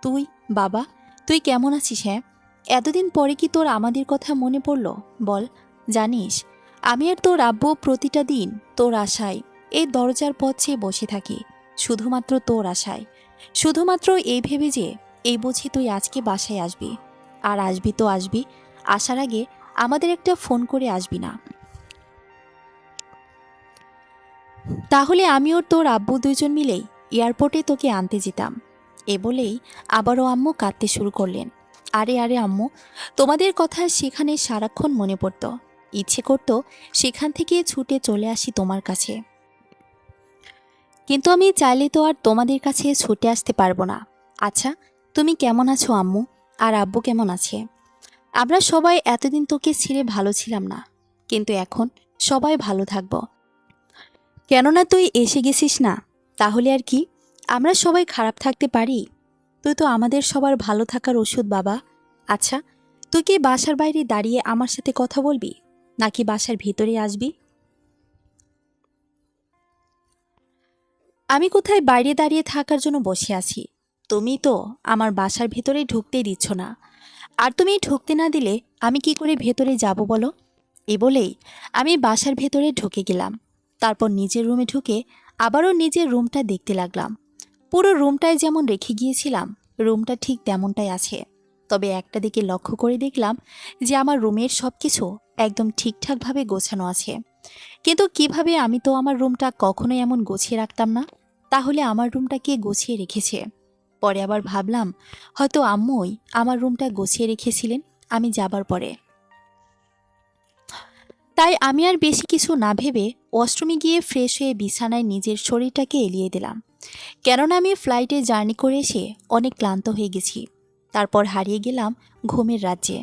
তুই, বাবা, তুই কেমন আছিস? হ্যাঁ, এতদিন পরে কি তোর আমাদের কথা মনে পড়ল? বল। জানিস, আমি আর তোর আব্বু প্রতিটা দিন তোর আশায় এই দরজার পথ চেয়ে বসে থাকি, শুধুমাত্র তোর আশায়। শুধুমাত্র এই ভেবে যে এই বুঝি তুই আজকে বাসায় আসবি। আর আসবি তো আসবি, আসার আগে আমাদের একটা ফোন করে আসবি না? তাহলে আমি ওর তোর আব্বু দুইজন মিলেই এয়ারপোর্টে তোকে আনতে যেতাম। এ বলেই আবারও আম্মু কাঁদতে শুরু করলেন। আরে আরে আম্মু, তোমাদের কথা সেখানে সারাক্ষণ মনে পড়ত। ইচ্ছে করতো সেখান থেকে ছুটে চলে আসি তোমার কাছে, কিন্তু আমি চাইলে তো আর তোমাদের কাছে ছুটে আসতে পারবো না। আচ্ছা, তুমি কেমন আছো আম্মু? আর আব্বু কেমন আছে? আমরা সবাই এতদিন তোকে ছেড়ে ভালো ছিলাম না, কিন্তু এখন সবাই ভালো থাকবো, কেননা তুই এসে গেছিস না। তাহলে আর কি, আমরা সবাই খারাপ থাকতে পারি? তুই তো আমাদের সবার ভালো থাকার ওষুধ বাবা। আচ্ছা, তুই কি বাসার বাইরে দাঁড়িয়ে আমার সাথে কথা বলবি, নাকি বাসার ভিতরে আসবি? আমি কোথায় বাইরে দাঁড়িয়ে থাকার জন্য বসে আছি? তুমি তো আমার বাসার ভেতরে ঢুকতেই দিচ্ছ না। আর তুমি ঢুকতে না দিলে আমি কি করে ভেতরে যাব বলো? এ বলেই আমি বাসার ভেতরে ঢুকে গেলাম। তারপর নিজের রুমে ঢুকে আবারও নিজের রুমটা দেখতে লাগলাম। পুরো রুমটায় যেমন রেখে গিয়েছিলাম রুমটা ঠিক তেমনটাই আছে। তবে একটা দিকে লক্ষ্য করে দেখলাম যে আমার রুমের সব কিছু একদম ঠিকঠাকভাবে গোছানো আছে। কিন্তু কিভাবে? আমি তো আমার রুমটা কখনোই এমন গুছিয়ে রাখতাম না। তাহলে আমার রুমটা কে গুছিয়ে রেখেছে? পরে আবার ভাবলাম হয়তো আম্মুই আমার রুমটা গুছিয়ে রেখেছিলেন আমি যাবার পরে। তাই আমি আর বেশি কিছু না ভেবে ওয়াশরুমে গিয়ে ফ্রেশ হয়ে বিছানায় নিজের শরীরটাকে এলিয়ে দিলাম, কেননা আমি ফ্লাইটে জার্নি করে এসে অনেক ক্লান্ত হয়ে গেছি। তারপর হারিয়ে গেলাম ঘুমের রাজ্যে।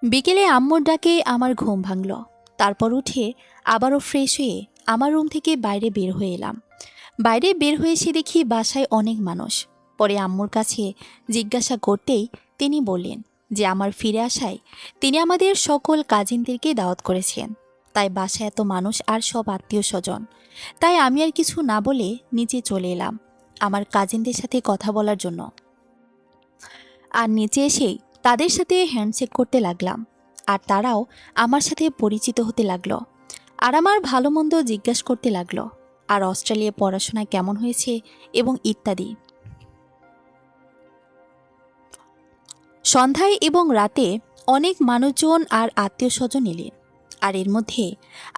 বিকেলে আম্মুর ডাকে আমার ঘুম ভাঙল। তারপর উঠে আবারও ফ্রেশ হয়ে আমার রুম থেকে বাইরে বের হয়ে এলাম। বাইরে বের হয়ে এসে দেখি বাসায় অনেক মানুষ। পরে আম্মুর কাছে জিজ্ঞাসা করতেই তিনি বললেন যে আমার ফিরে আসায় তিনি আমাদের সকল কাজিনদেরকে দাওয়াত করেছেন। তাই বাসায় এত মানুষ আর সব আত্মীয় স্বজন। তাই আমি আর কিছু না বলে নিচে চলে এলাম আমার কাজিনদের সাথে কথা বলার জন্য। আর নিচে এসেই তাদের সাথে হ্যান্ডশেক করতে লাগলাম, আর তারাও আমার সাথে পরিচিত হতে লাগলো, আর আমার ভালো মন্দ জিজ্ঞাসা করতে লাগলো, আর অস্ট্রেলিয়ায় পড়াশোনা কেমন হয়েছে এবং ইত্যাদি। সন্ধ্যায় এবং রাতে অনেক মানুষজন আর আত্মীয় স্বজন এলেন, আর এর মধ্যে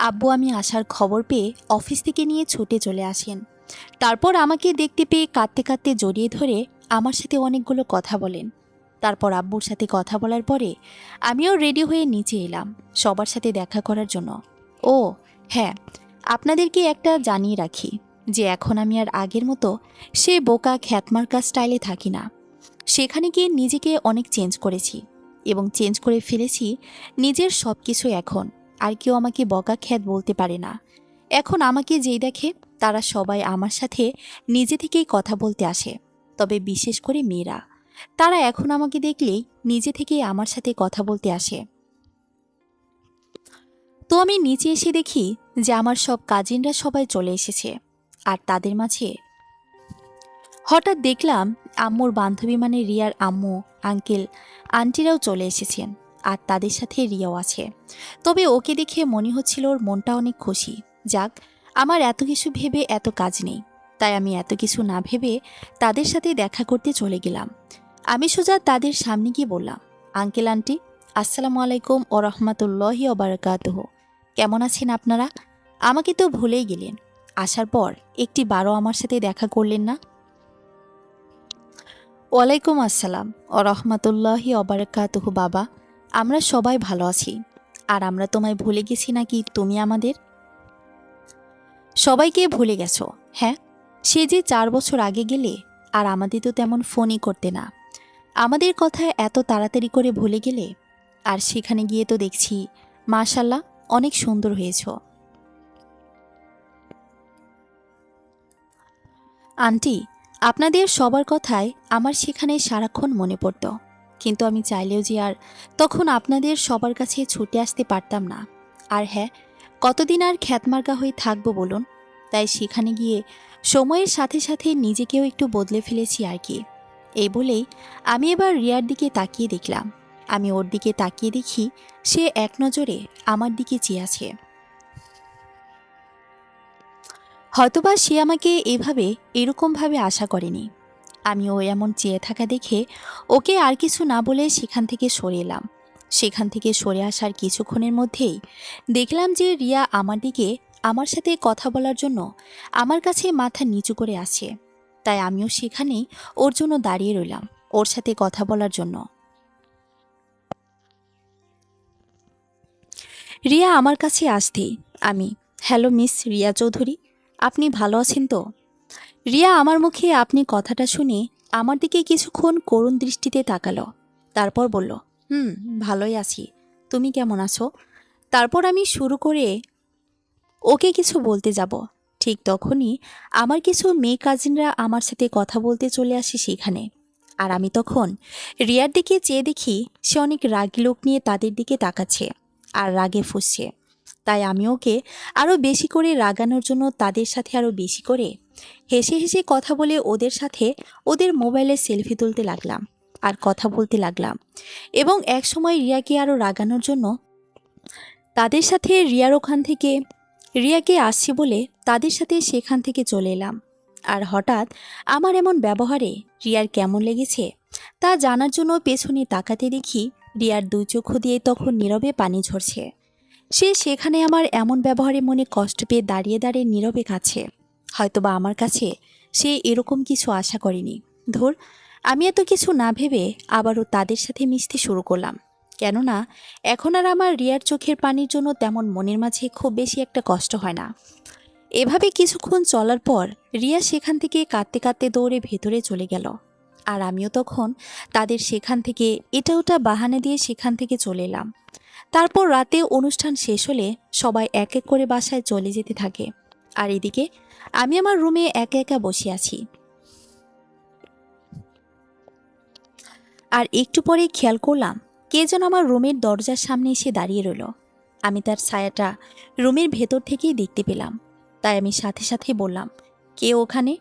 আব্বু আমি আসার খবর পেয়ে অফিস থেকে নিয়ে ছুটে চলে আসেন। তারপর আমাকে দেখতে পেয়ে কাঁদতে কাঁদতে জড়িয়ে ধরে আমার সাথে অনেকগুলো কথা বলেন। তারপর আব্বুর সাথে কথা বলার পরে আমিও রেডি হয়ে নিচে এলাম সবার সাথে দেখা করার জন্য। ও হ্যাঁ, আপনাদেরকে একটা জানিয়ে রাখি যে এখন আমি আর আগের মতো সে বোকা খ্যাতমার্কা স্টাইলে থাকি না। সেখানে গিয়ে নিজেকে অনেক চেঞ্জ করেছি এবং চেঞ্জ করে ফেলেছি নিজের সব কিছু। এখন আর কেউ আমাকে বকা খ্যাত বলতে পারে না। এখন আমাকে যেই দেখে তারা সবাই আমার সাথে নিজে থেকেই কথা বলতে আসে, তবে বিশেষ করে মেয়েরা। তারা এখন আমাকে দেখলেই নিজে থেকেই আমার সাথে কথা বলতে আসে। তো আমি নিচে এসে দেখি যে আমার সব কাজিনরা সবাই চলে এসেছে, আর তাদের মাঝে হঠাৎ দেখলাম আম্মুর বান্ধবী মানে রিয়ার আম্মু, আঙ্কেল, আন্টিরাও চলে এসেছেন, আর তাদের সাথে রিয়াও আছে। তবে ওকে দেখে মনে হচ্ছিল ওর মনটা অনেক খুশি। যাক, আমার এত কিছু ভেবে এত কাজ নেই, তাই আমি এত কিছু না ভেবে তাদের সাথে দেখা করতে চলে গেলাম। আমি সোজা তাদের সামনে গিয়ে বললাম, আঙ্কেল আন্টি, আসসালামু আলাইকুম ও রহমতুল্লাহি ওবারাকাতুহ। কেমন আছেন আপনারা? আমাকে তো ভুলেই গেলেন। আসার পর একটি বারও আমার সাথে দেখা করলেন না। ওয়ালাইকুম আসসালাম ও রহমতুল্লাহি ওবারাকাতুহু। বাবা, আমরা সবাই ভালো আছি। আর আমরা তোমায় ভুলে গেছি নাকি তুমি আমাদের? সবাইকে ভুলে গেছো? হ্যাঁ, সে যে 4 বছর আগে গেলে, আর আমাদের তো তেমন ফোনই করতে না। আমাদের কথা এত তাড়াতাড়ি করে ভুলে গেলে। আর সেখানে গিয়ে তো দেখছি মাশাল্লাহ অনেক সুন্দর হয়েছ। আন্টি, আপনাদের সবার কথায় আমার সেখানে সারাক্ষণ মনে পড়ত, কিন্তু আমি চাইলেও যে আর তখন আপনাদের সবার কাছে ছুটে আসতে পারতাম না। আর হ্যাঁ, কতদিন আর খ্যাতমার্কা হয়ে থাকবো বলুন? তাই সেখানে গিয়ে সময়ের সাথে সাথে নিজেকেও একটু বদলে ফেলেছি আর কি। এই বলেই আমি এবার রিয়ার দিকে তাকিয়ে দেখলাম। আমি ওর দিকে তাকিয়ে দেখি সে এক নজরে আমার দিকে চেয়ে আছে। হয়তোবা সে আমাকে এভাবে এরকমভাবে আশা করেনি। আমিও এমন চেয়ে থাকা দেখে ওকে আর কিছু না বলে সেখান থেকে সরে এলাম। সেখান থেকে সরে আসার কিছুক্ষণের মধ্যেই দেখলাম যে রিয়া আমার দিকে আমার সাথে কথা বলার জন্য আমার কাছে মাথা নিচু করে আসে। তাই আমিও সেখানেই ওর জন্য দাঁড়িয়ে রইলাম, ওর সাথে কথা বলার জন্য। রিয়া আমার কাছে আসতেই আমি, হ্যালো মিস রিয়া চৌধুরী, আপনি ভালো আছেন তো? রিয়া আমার মুখে আপনি কথাটা শুনে আমার দিকে কিছুক্ষণ করুণ দৃষ্টিতে তাকালো। তারপর বলল, হুম, ভালোই আছি। তুমি কেমন আছো? তারপর আমি শুরু করে ওকে কিছু বলতে যাব। ঠিক তখনই আমার কিছু মেয়ে কাজিনরা আমার সাথে কথা বলতে চলে আসে সেখানে। আর আমি তখন রিয়ার দিকে চেয়ে দেখি সে অনেক রাগী লোক নিয়ে তাদের দিকে তাকাচ্ছে আর রাগে ফুঁসছে। তাই আমি ওকে আরও বেশি করে রাগানোর জন্য তাদের সাথে আরও বেশি করে হেসে হেসে কথা বলে ওদের সাথে ওদের মোবাইলে সেলফি তুলতে লাগলাম আর কথা বলতে লাগলাম। এবং একসময় রিয়াকে আরও রাগানোর জন্য তাদের সাথে রিয়াকে আসছি বলে তাদের সাথে সেখান থেকে চলে এলাম। আর হঠাৎ আমার এমন ব্যবহারে রিয়ার কেমন লেগেছে তা জানার জন্য পেছনে তাকাতে দেখি রিয়ার 2 চক্ষু দিয়ে তখন নীরবে পানি ঝরছে। সে সেখানে আমার এমন ব্যবহারে মনে কষ্ট পেয়ে দাঁড়িয়ে দাঁড়িয়ে নীরবে কাছে। হয়তোবা আমার কাছে সে এরকম কিছু আশা করেনি। ধুর, আমি এত কিছু না ভেবে আবারও তাদের সাথে মিশতে শুরু করলাম। কেননা এখন আর আমার রিয়ার চোখের পানির জন্য তেমন মনের মাঝে খুব বেশি একটা কষ্ট হয় না। এভাবে কিছুক্ষণ চলার পর রিয়া সেখান থেকে কাঁদতে কাঁদতে দৌড়ে ভেতরে চলে গেল। আর আমিও তখন তাদের সেখান থেকে এটা ওটা বাহানা দিয়ে সেখান থেকে চলে এলাম। তারপর রাতে অনুষ্ঠান শেষ হলে সবাই এক এক করে বাসায় চলে যেতে থাকে। আর এদিকে আমি আমার রুমে একা একা বসে আছি। আর একটু পরেই খেয়াল করলাম কে যেন আমার রুমের দরজার সামনে এসে দাঁড়িয়ে রইল। আমি তার ছায়াটা রুমের ভেতর থেকেই দেখতে পেলাম। তাই আমি সাথে সাথে বললাম, কে ওখানে?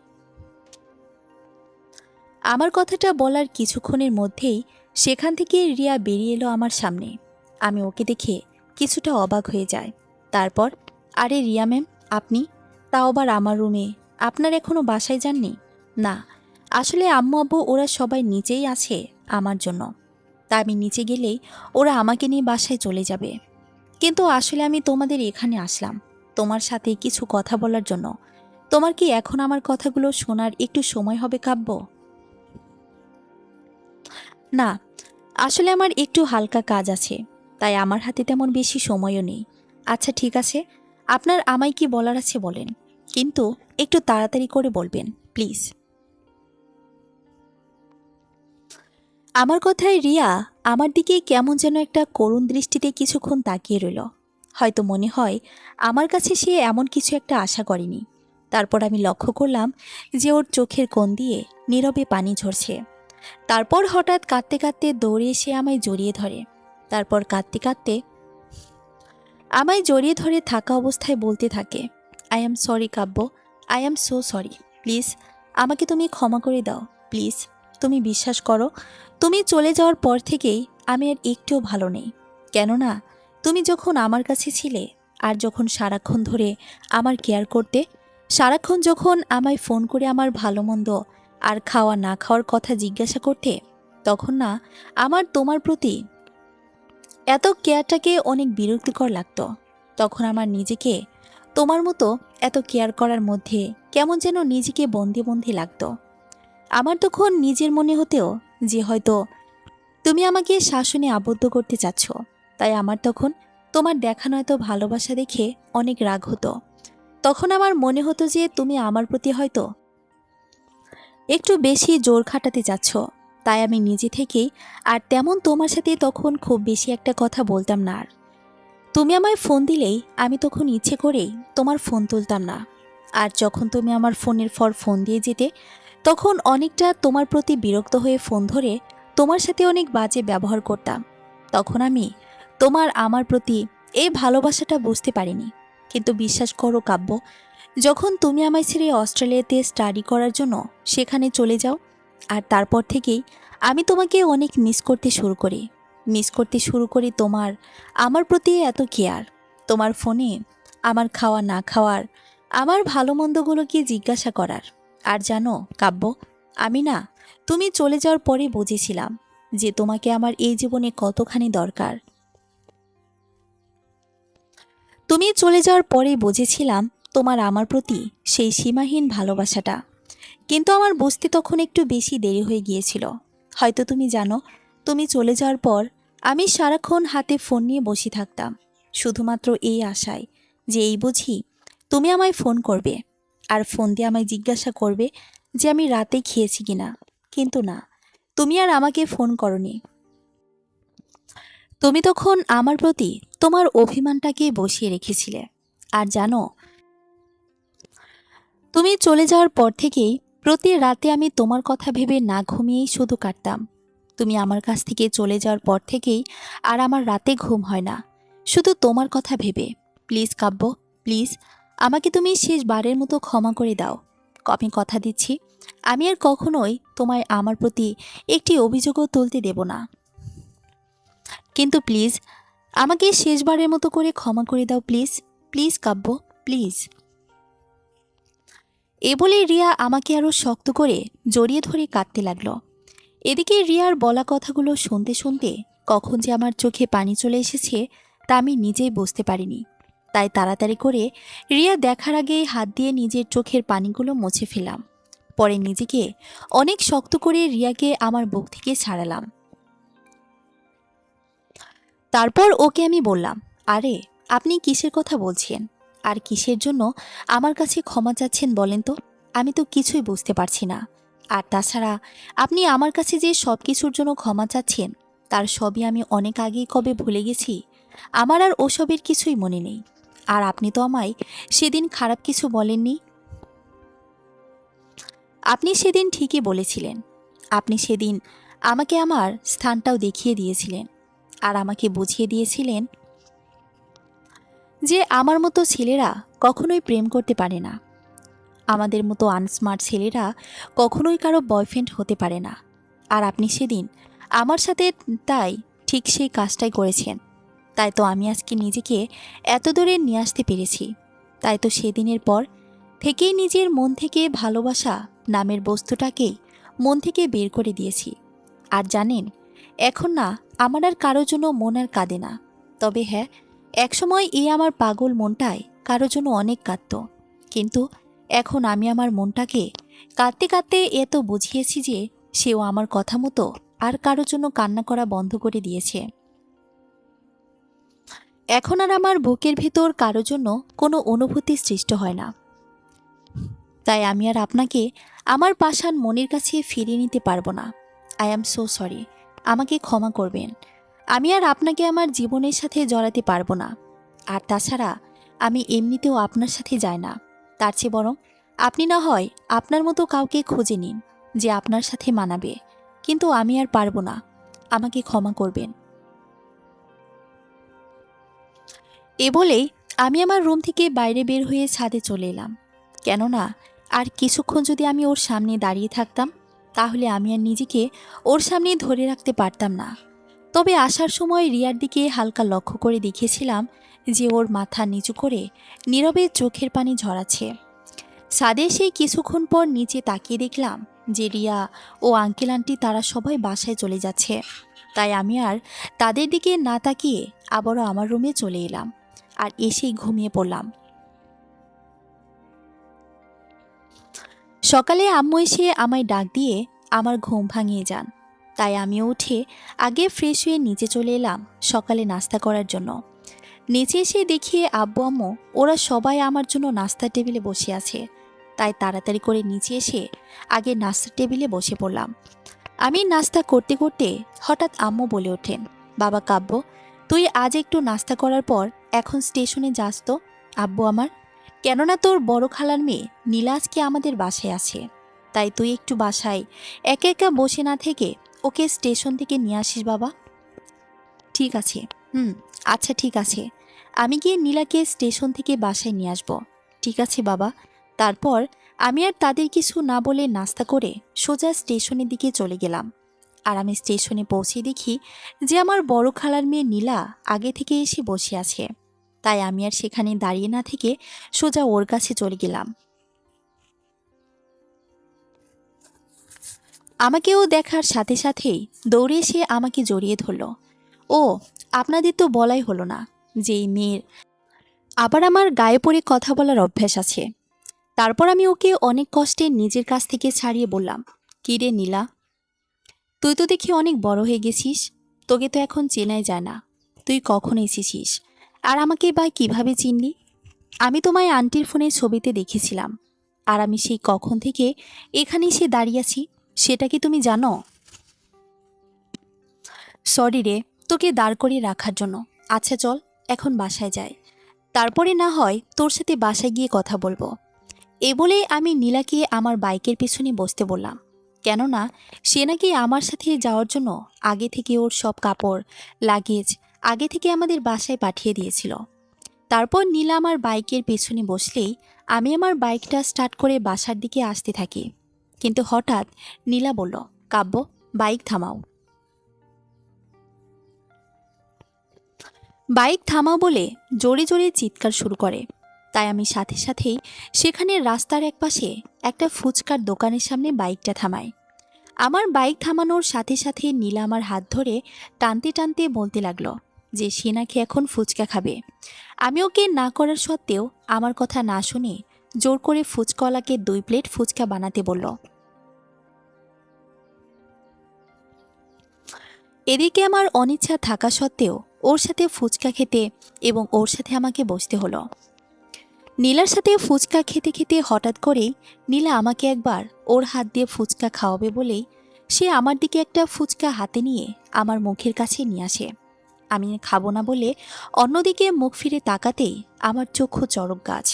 আমার কথাটা বলার কিছুক্ষণের মধ্যেই সেখান থেকে রিয়া বেরিয়ে এলো আমার সামনে। আমি ওকে দেখে কিছুটা অবাক হয়ে যায়। তারপর, আরে রিয়া ম্যাম, আপনি? তাও আবার আমার রুমে? আপনার এখনও বাসায় যাননি? না, আসলে আম্মু আব্বু ওরা সবাই নিচেই আছে আমার জন্য। তা আমি নিচে গেলেই ওরা আমাকে নিয়ে বাসায় চলে যাবে। কিন্তু আসলে আমি তোমাদের এখানে আসলাম তোমার সাথে কিছু কথা বলার জন্য। তোমার কি এখন আমার কথাগুলো শোনার একটু সময় হবে কাব্য? না, আসলে আমার একটু হালকা কাজ আছে, তাই আমার হাতে তেমন বেশি সময়ও নেই। আচ্ছা ঠিক আছে, আপনার আমায় কি বলার আছে বলেন, কিন্তু একটু তাড়াতাড়ি করে বলবেন প্লিজ। আমার কথায় রিয়া আমার দিকে কেমন যেন একটা করুণ দৃষ্টিতে কিছুক্ষণ তাকিয়ে রইল। হয়তো মনে হয় আমার কাছে সে এমন কিছু একটা আশা করেনি। তারপর আমি লক্ষ্য করলাম যে ওর চোখের কোণ দিয়ে নীরবে পানি ঝরছে। তারপর হঠাৎ কাঁদতে কাঁদতে দৌড়ে এসে আমায় জড়িয়ে ধরে। তারপর কাঁদতে কাঁদতে আমায় জড়িয়ে ধরে থাকা অবস্থায় বলতে থাকে, I am sorry Kavya, I am so sorry. Please আমাকে তুমি ক্ষমা করে দাও প্লিজ। তুমি বিশ্বাস করো, তুমি চলে যাওয়ার পর থেকেই আমি আর একটুও ভালো নেই। কেননা তুমি যখন আমার কাছে ছিলে, আর যখন সারাক্ষণ ধরে আমার কেয়ার করতে, সারাক্ষণ যখন আমায় ফোন করে আমার ভালো মন্দ আর খাওয়া না খাওয়ার কথা জিজ্ঞাসা করতে, তখন না আমার তোমার প্রতি এত কেয়ারটাকে অনেক বিরক্তিকর লাগতো। তখন আমার নিজেকে তোমার মতো এত কেয়ার করার মধ্যে কেমন যেন নিজেকে বন্দি বন্দি লাগতো। আমার তখন নিজের মনে হতেও যে হয়তো তুমি আমাকে শাসনে আবদ্ধ করতে চাচ্ছ। তাই আমার তখন তোমার দেখানো এত ভালোবাসা দেখে অনেক রাগ হতো। তখন আমার মনে হতো যে তুমি আমার প্রতি হয়তো একটু বেশি জোর খাটাতে চাচ্ছ। তাই আমি নিজে থেকেই আর তেমন তোমার সাথে তখন খুব বেশি একটা কথা বলতাম না। আর তুমি আমায় ফোন দিলেই আমি তখন ইচ্ছে করেই তোমার ফোন তুলতাম না। আর যখন তুমি আমার ফোনের পর ফোন দিয়ে যেতে, তখন অনেকটা তোমার প্রতি বিরক্ত হয়ে ফোন ধরে তোমার সাথে অনেক বাজে ব্যবহার করতাম। তখন আমি তোমার আমার প্রতি এই ভালোবাসাটা বুঝতে পারিনি। কিন্তু বিশ্বাস করো কাব্য, যখন তুমি আমায় ছেড়ে অস্ট্রেলিয়াতে স্টাডি করার জন্য সেখানে চলে যাও, আর তারপর থেকেই আমি তোমাকে অনেক মিস করতে শুরু করি তোমার আমার প্রতি এত কেয়ার। তোমার ফোনে আমার খাওয়া না খাওয়ার, আমার ভালো মন্দগুলোকে জিজ্ঞাসা করার। আর জানো কাব্য, আমি না তুমি চলে যাওয়ার পরে বুঝেছিলাম যে তোমাকে আমার এই জীবনে কতখানি দরকার। তুমি চলে যাওয়ার পরেই বুঝেছিলাম তোমার আমার প্রতি সেই সীমাহীন ভালোবাসাটা। কিন্তু আমার বুঝতে তখন একটু বেশি দেরি হয়ে গিয়েছিল। হয়তো তুমি জানো, তুমি চলে যাওয়ার পর আমি সারাক্ষণ হাতে ফোন নিয়ে বসে থাকতাম, শুধুমাত্র এই আশায় যে এই বুঝি তুমি আমায় ফোন করবে, আর ফোন দিয়ে আমায় জিজ্ঞাসা করবে যে আমি রাতে খেয়েছি কিনা। কিন্তু না, তুমি আর আমাকে ফোন করনি। তুমি তখন আমার প্রতি তোমার অভিমানটাকে বসিয়ে রেখেছিলে। আর জানো, তুমি চলে যাওয়ার পর থেকেই প্রতি রাতে আমি তোমার কথা ভেবে না ঘুমিয়েই শুধু কাটতাম। তুমি আমার কাছ থেকে চলে যাওয়ার পর থেকেই আর আমার রাতে ঘুম হয় না, শুধু তোমার কথা ভেবে। প্লিজ কাব্য, প্লিজ আমাকে তুমি শেষবারের মতো ক্ষমা করে দাও। আমি কথা দিচ্ছি, আমি আর কখনোই তোমায় আমার প্রতি একটি অভিযোগও তুলতে দেব না। কিন্তু প্লিজ আমাকে শেষবারের মতো করে ক্ষমা করে দাও প্লিজ, প্লিজ কাব্য, প্লিজ। এ বলে রিয়া আমাকে আরও শক্ত করে জড়িয়ে ধরে কাঁদতে লাগলো। এদিকে রিয়ার বলা কথাগুলো শুনতে শুনতে কখন যে আমার চোখে পানি চলে এসেছে তা আমি নিজেই বুঝতে পারিনি। তাই তাড়াতাড়ি করে রিয়া দেখার আগেই হাত দিয়ে নিজের চোখের পানিগুলো মুছে ফেলাম। পরে নিজেকে অনেক শক্ত করে রিয়াকে আমার বুক থেকে ছাড়ালাম। তারপর ওকে আমি বললাম, আরে আপনি কিসের কথা বলছেন, আর কিসের জন্য আমার কাছে ক্ষমা চাচ্ছেন বলেন তো? আমি তো কিছুই বুঝতে পারছি না। আর তাছাড়া আপনি আমার কাছে যে সব কিছুর জন্য ক্ষমা চাচ্ছেন, তার সবই আমি অনেক আগেই কবে ভুলে গেছি। আমার আর ওসবের কিছুই মনে নেই। আর আপনি তো আমায় সেদিন খারাপ কিছু বলেননি। আপনি সেদিন ঠিকই বলেছিলেন। আপনি সেদিন আমাকে আমার স্থানটাও দেখিয়ে দিয়েছিলেন, আর আমাকে বুঝিয়ে দিয়েছিলেন যে আমার মতো ছেলেরা কখনোই প্রেম করতে পারে না, আমাদের মতো আনস্মার্ট ছেলেরা কখনোই কারো বয়ফ্রেন্ড হতে পারে না। আর আপনি সেদিন আমার সাথে তাই ঠিক সেই কাজটাই করেছেন। তাই তো আমি আজকে নিজেকে এত দূরে নিয়ে আসতে পেরেছি। তাই তো সেদিনের পর থেকেই নিজের মন থেকে ভালোবাসা নামের বস্তুটাকেই মন থেকে বের করে দিয়েছি। আর জানেন, এখন না আমার আর কারোর জন্য মন আর কাঁদে না। তবে হ্যাঁ, একসময় এই আমার পাগল মনটায় কারোর জন্য অনেক কাঁদত। কিন্তু এখন আমি আমার মনটাকে কাঁদতে কাঁদতে এত বুঝিয়েছি যে সেও আমার কথা মতো আর কারোর জন্য কান্না করা বন্ধ করে দিয়েছে। এখন আর আমার বুকের ভেতর কারোর জন্য কোনো অনুভূতি সৃষ্টি হয় না। তাই আমি আর আপনাকে আমার পাষাণ মনের কাছে ফিরিয়ে নিতে পারবো না। I am so sorry. আমাকে ক্ষমা করবেন। আমি আর আপনাকে আমার জীবনের সাথে জড়াতে পারবো না। আর তাছাড়া আমি এমনিতেও আপনার সাথে যাই না। তার চেয়ে বরং আপনি না হয় আপনার মতো কাউকে খুঁজে নিন যে আপনার সাথে মানাবে। কিন্তু আমি আর পারবো না। আমাকে ক্ষমা করবেন। এ বলেই আমি আমার রুম থেকে বাইরে বের হয়ে ছাদে চলে এলাম। কেননা আর কিছুক্ষণ যদি আমি ওর সামনে দাঁড়িয়ে থাকতাম, তাহলে আমি আর নিজেকে ওর সামনে ধরে রাখতে পারতাম না। তবে আসার সময় রিয়ার দিকে হালকা লক্ষ্য করে দেখেছিলাম যে ওর মাথা নিচু করে নীরবে চোখের পানি ঝরাচ্ছে। ছাদে সেই কিছুক্ষণ পর নিচে তাকিয়ে দেখলাম যে রিয়া ও আঙ্কেল আন্টি তারা সবাই বাসায় চলে যাচ্ছে। তাই আমি আর তাদের দিকে না তাকিয়ে আবারও আমার রুমে চলে এলাম আর এসেই ঘুমিয়ে পড়লাম। সকালে আম্মু এসে আমায় ডাক দিয়ে আমার ঘুম ভাঙিয়ে যান। তাই আমিও উঠে আগে ফ্রেশ হয়ে নিচে চলে এলাম সকালে নাস্তা করার জন্য। নিচে এসে দেখি আব্বু আম্মু ওরা সবাই আমার জন্য নাস্তার টেবিলে বসে আছে। তাই তাড়াতাড়ি করে নিচে এসে আগে নাস্তার টেবিলে বসে পড়লাম। আমি নাস্তা করতে করতে হঠাৎ আম্মু বলে ওঠেন, বাবা কাব্য, তুই আজ একটু নাস্তা করার পর এখন স্টেশনে যাস তো। আব্বু আমার, কেননা তোর বড় খালার মেয়ে নীলা আজকে আমাদের বাসায় আছে। তাই তুই একটু বাসায় একা একা বসে না থেকে ওকে স্টেশন থেকে নিয়ে আসিস বাবা। ঠিক আছে। হুম, আচ্ছা ঠিক আছে। আমি গিয়ে নীলাকে স্টেশন থেকে বাসায় নিয়ে আসব। ঠিক আছে বাবা। তারপর আমি আর তাদের কিছু না বলে নাস্তা করে সোজা স্টেশনের দিকে চলে গেলাম। আর আমি স্টেশনে পৌঁছে দেখি যে আমার বড় খালার মেয়ে নীলা আগে থেকে এসে বসে আছে। তাই আমি আর সেখানে দাঁড়িয়ে না থেকে সোজা ওর কাছে চলে গেলাম। আমাকেও দেখার সাথে সাথেই দৌড়ে এসে আমাকে জড়িয়ে ধরল। ও, আপনাদের তো বলাই হলো না যে এই মেয়ের আবার আমার গায়ে পড়ে কথা বলার অভ্যাস আছে। তারপর আমি ওকে অনেক কষ্টে নিজের কাছ থেকে ছাড়িয়ে বললাম, কী রে নীলা, তুই তো দেখি অনেক বড় হয়ে গেছিস। তোকে তো এখন চেনাই যায় না। তুই কখন এসেছিস আর আমাকে বা কিভাবে চিনলি? আমি তোমায় আন্টির ফোনে ছবিতে দেখেছিলাম। আর আমি সেই কখন থেকে এখানে এসে দাঁড়িয়ে আছি সেটা কি তুমি জানো? সরি রে, তোকে দাঁড় করিয়ে রাখার জন্য। আচ্ছা চল, এখন বাসায় যাই। তারপরে না হয় তোর সাথে বাসায় গিয়ে কথা বলবো। এ বলে আমি নীলাকে আমার বাইকের পেছনে বসতে বললাম। কেননা সে নাকি আমার সাথে যাওয়ার জন্য আগে থেকে ওর সব কাপড় লাগেজ আগে থেকে আমাদের বাসায় পাঠিয়ে দিয়েছিল। তারপর নীলা আমার বাইকের পেছনে বসলেই আমি আমার বাইকটা স্টার্ট করে বাসার দিকে আসতে থাকি। কিন্তু হঠাৎ নীলা বলল, কাব্য, বাইক থামাও। বাইক থামাও বলে জোরে জোরে চিৎকার শুরু করে। তাই আমি সাথে সাথেই সেখানে রাস্তার একপাশে একটা ফুচকার দোকানের সামনে বাইকটা থামাই। আমার বাইক থামানোর সাথে সাথে নীলা আমার হাত ধরে টানতে টানতে বলতে লাগলো যে সে নাকি এখন ফুচকা খাবে। আমি ওকে না করার সত্ত্বেও আমার কথা না শুনে জোর করে ফুচকাওয়ালাকে 2 প্লেট ফুচকা বানাতে বলল। এদিকে আমার অনিচ্ছা থাকা সত্ত্বেও ওর সাথে ফুচকা খেতে এবং ওর সাথে আমাকে বসতে হলো। নীলার সাথে ফুচকা খেতে খেতে হঠাৎ করেই নীলা আমাকে একবার ওর হাত দিয়ে ফুচকা খাওয়াবে বলেই সে আমার দিকে একটা ফুচকা হাতে নিয়ে আমার মুখের কাছে নিয়ে আসে। আমি খাবো না বলে অন্যদিকে মুখ ফিরে তাকাতেই আমার চক্ষু চড়ক গাছ।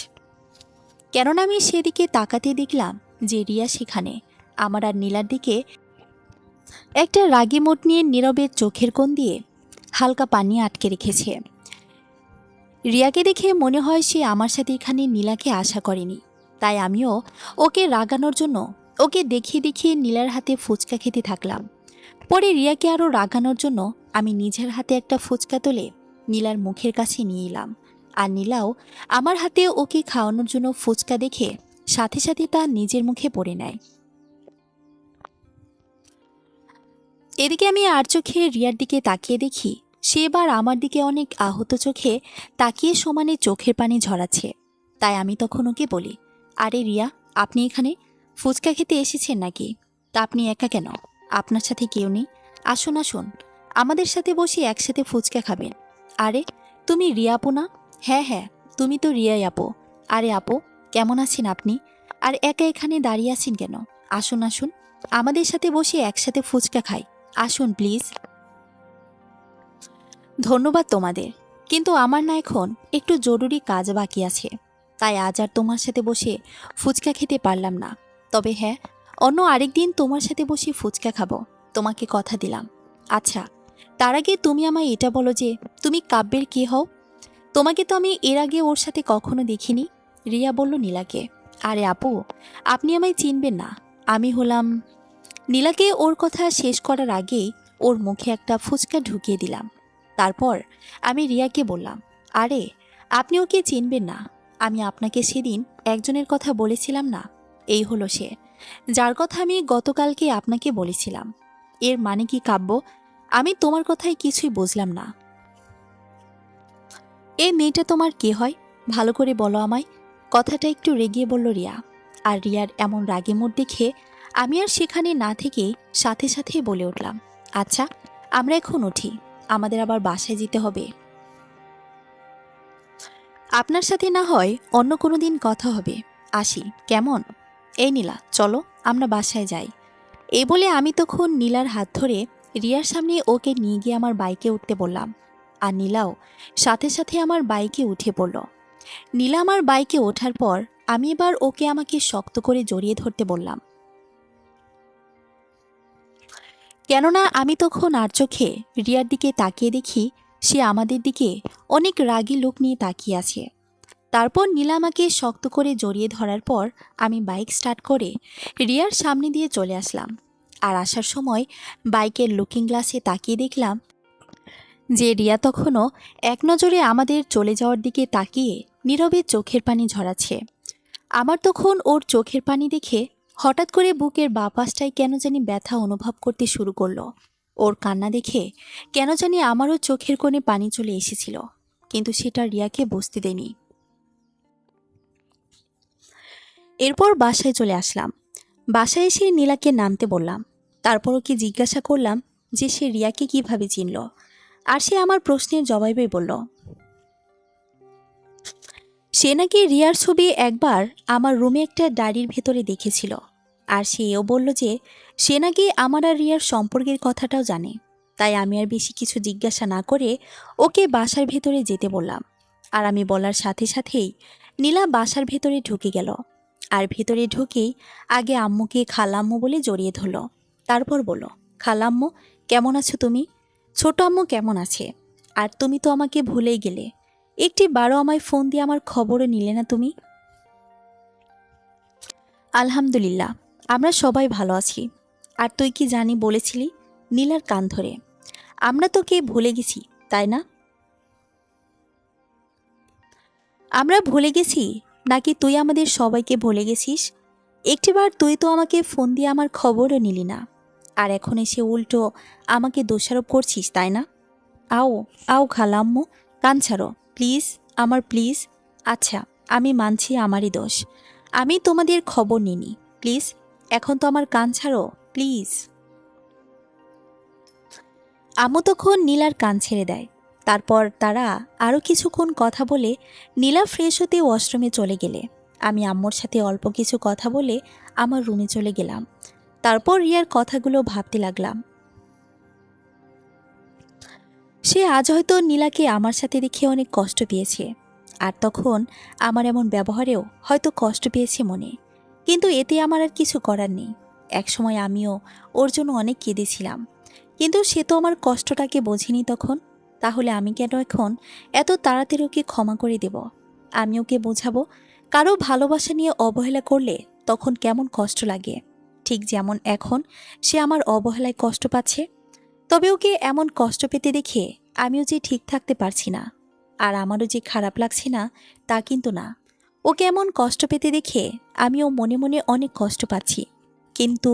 কেননা আমি সেদিকে তাকাতে দেখলাম যে রিয়া সেখানে আমার আর নীলার দিকে একটা রাগী মোট নিয়ে নীরবে চোখের কোণ দিয়ে হালকা পানি আটকে রেখেছে। রিয়াকে দেখে মনে হয় সে আমার সাথে এখানে নীলাকে আশা করেনি। তাই আমিও ওকে রাগানোর জন্য ওকে দেখিয়ে দেখিয়ে নীলার হাতে ফুচকা খেতে থাকলাম। পরে রিয়াকে আরও রাগানোর জন্য আমি নিজের হাতে একটা ফুচকা তুলে নীলার মুখের কাছে নিয়ে এলাম। আর নীলাও আমার হাতে ওকে খাওয়ানোর জন্য ফুচকা দেখে সাথে সাথে তা নিজের মুখে পড়ে নেয়। এদিকে আমি আর চোখে রিয়ার দিকে তাকিয়ে দেখি সে এবার আমার দিকে অনেক আহত চোখে তাকিয়ে সমানে চোখের পানি ঝরাচ্ছে। তাই আমি তখন ওকে বলি, আরে রিয়া, আপনি এখানে ফুচকা খেতে এসেছেন নাকি? তা আপনি একা কেন? আপনার সাথে কেউ নেই? আসুন আসুন, আমাদের সাথে বসে একসাথে ফুচকা খাবেন। আরে তুমি রিয়া আপু না? হ্যাঁ হ্যাঁ, তুমি তো রিয়াই আপু। আরে আপু, কেমন আছেন আপনি? আর একা এখানে দাঁড়িয়ে আছেন কেন? আসুন আসুন, আমাদের সাথে বসে একসাথে ফুচকা খাই। আসুন প্লিজ। ধন্যবাদ তোমাদের, কিন্তু আমার না এখন একটু জরুরি কাজ বাকি আছে, তাই আজ আর তোমার সাথে বসে ফুচকা খেতে পারলাম না। তবে হ্যাঁ, অন্য আরেকদিন তোমার সাথে বসে ফুচকা খাবো, তোমাকে কথা দিলাম। আচ্ছা, তার আগে তুমি আমায় এটা বলো যে তুমি কাব্যের কে হও? তোমাকে তো আমি এর আগে ওর সাথে কখনো দেখিনি। রিয়া বলল নীলাকে। আরে আপু, আপনি আমায় চিনবেন না, আমি হলাম। নীলাকে ওর কথা শেষ করার আগেই ওর মুখে একটা ফুচকা ঢুকিয়ে দিলাম। তারপর আমি রিয়াকে বললাম, আরে আপনি ওকে চিনবেন না, আমি আপনাকে সেদিন একজনের কথা বলেছিলাম না, এই হলো সে, যার কথা আমি গতকালকে আপনাকে বলেছিলাম। এর মানে কি কাব্য? আমি তোমার কথায় কিছুই বুঝলাম না। এই মেয়েটা তোমার কে হয়? ভালো করে বলো আমায়। কথাটা একটু রেগিয়ে বলল রিয়া। আর রিয়ার এমন রাগে মুড দেখে আমি আর সেখানে না থেকে সাথে সাথে বলে উঠলাম, আচ্ছা আমরা এখন উঠি, আমাদের আবার বাসায় যেতে হবে। আপনার সাথে না হয় অন্য কোনো দিন কথা হবে, আসি কেমন? এই নীলা, চলো আমরা বাসায় যাই। এই বলে আমি তখন নীলার হাত ধরে রিয়ার সামনে ওকে নিয়ে গিয়ে আমার বাইকে উঠতে বললাম। আর নীলাও সাথে সাথে আমার বাইকে উঠে পড়ল। নীলা আমার বাইকে ওঠার পর আমি এবার ওকে আমাকে শক্ত করে জড়িয়ে ধরতে বললাম, কেননা আমি তখন আর চোখে রিয়ার দিকে তাকিয়ে দেখি সে আমাদের দিকে অনেক রাগী লোক নিয়ে তাকিয়ে আছে। তারপর নীলা আমাকে শক্ত করে জড়িয়ে ধরার পর আমি বাইক স্টার্ট করে রিয়ার সামনে দিয়ে চলে আসলাম। আর আসার সময় বাইকের লুকিং গ্লাসে তাকিয়ে দেখলাম যে রিয়া তখনও এক নজরে আমাদের চলে যাওয়ার দিকে তাকিয়ে নীরবে চোখের পানি ঝরাচ্ছে। আমার তখন ওর চোখের পানি দেখে হঠাৎ করে বুকের বাঁ পাশটায় কেন জানি ব্যথা অনুভব করতে শুরু করলো। ওর কান্না দেখে কেন জানি আমারও চোখের কোণে পানি চলে এসেছিল, কিন্তু সেটা রিয়াকে বুঝতে দেয়নি। এরপর বাসায় চলে আসলাম। বাসায় এসে নীলাকে নামতে বললাম। তারপর ওকে জিজ্ঞাসা করলাম যে সে রিয়াকে কিভাবে চিনল। আর সে আমার প্রশ্নের জবাবে বলল, সে নাকি রিয়ার ছবি একবার আমার রুমে একটা ডায়েরির ভেতরে দেখেছিল। আর সেও বলল যে সে নাকি আমার আর রিয়ার সম্পর্কের কথাটাও জানে। তাই আমি আর বেশি কিছু জিজ্ঞাসা না করে ওকে বাসার ভেতরে যেতে বললাম। আর আমি বলার সাথে সাথেই নীলা বাসার ভেতরে ঢুকে গেল। আর ভেতরে ঢুকেই আগে আম্মুকে খালাম্মু বলে জড়িয়ে ধরল। তারপর বলল, খালাম্মু কেমন আছো তুমি? ছোট আম্মু কেমন আছে? আর তুমি তো আমাকে ভুলেই গেলে, একটি বারো আমায় ফোন দিয়ে আমার খবরও নিলে না তুমি। আলহামদুলিল্লাহ, আমরা সবাই ভালো আছি। আর তুই কি জানি বলেছিলি? নীলার কান ধরে, আমরা তোকে ভুলে গেছি তাই না? আমরা ভুলে গেছি নাকি তুই আমাদের সবাইকে ভুলে গেছিস? একটিবার তুই তো আমাকে ফোন দিয়ে আমার খবরও নিলি না, আর এখন এসে উল্টো আমাকে দোষারোপ করছিস তাই না? আও আও খালাম্মু, কান ছাড়ো প্লিজ, আমার প্লিজ। আচ্ছা, আমি মানছি আমারই দোষ, আমি তোমাদের খবর নিনি, প্লিজ এখন তো আমার কান ছাড়ো প্লিজ। আম্মু তখন নীলার কান ছেড়ে দেয়। তারপর তারা আরও কিছুক্ষণ কথা বলে নীলা ফ্রেশ হতে ওয়াশরুমে চলে গেলে আমি আম্মুর সাথে অল্প কিছু কথা বলে আমার রুমে চলে গেলাম। তারপর রিয়ার কথাগুলো ভাবতে লাগলাম। সে আজ হয়তো নীলাকে আমার সাথে দেখে অনেক কষ্ট পেয়েছে, আর তখন আমার এমন ব্যবহারেও হয়তো কষ্ট পেয়েছে মনে। কিন্তু এতে আমার আর কিছু করার নেই। একসময় আমিও ওর জন্য অনেক কেঁদেছিলাম, কিন্তু সে তো আমার কষ্টটাকে বোঝেনি তখন। তাহলে আমি কেন এখন এত তাড়াতাড়ি ওকে ক্ষমা করে দেব? আমি ওকে বোঝাবো, কারো ভালোবাসা নিয়ে অবহেলা করলে তখন কেমন কষ্ট লাগে, ঠিক যেমন এখন সে আমার অবহেলায় কষ্ট পাচ্ছে। তবে ওকে এমন কষ্ট পেতে দেখে আমিও যে ঠিক থাকতে পারছি না, আর আমারও যে খারাপ লাগছে না তা কিন্তু না। ওকে এমন কষ্ট পেতে দেখে আমিও মনে মনে অনেক কষ্ট পাচ্ছি। কিন্তু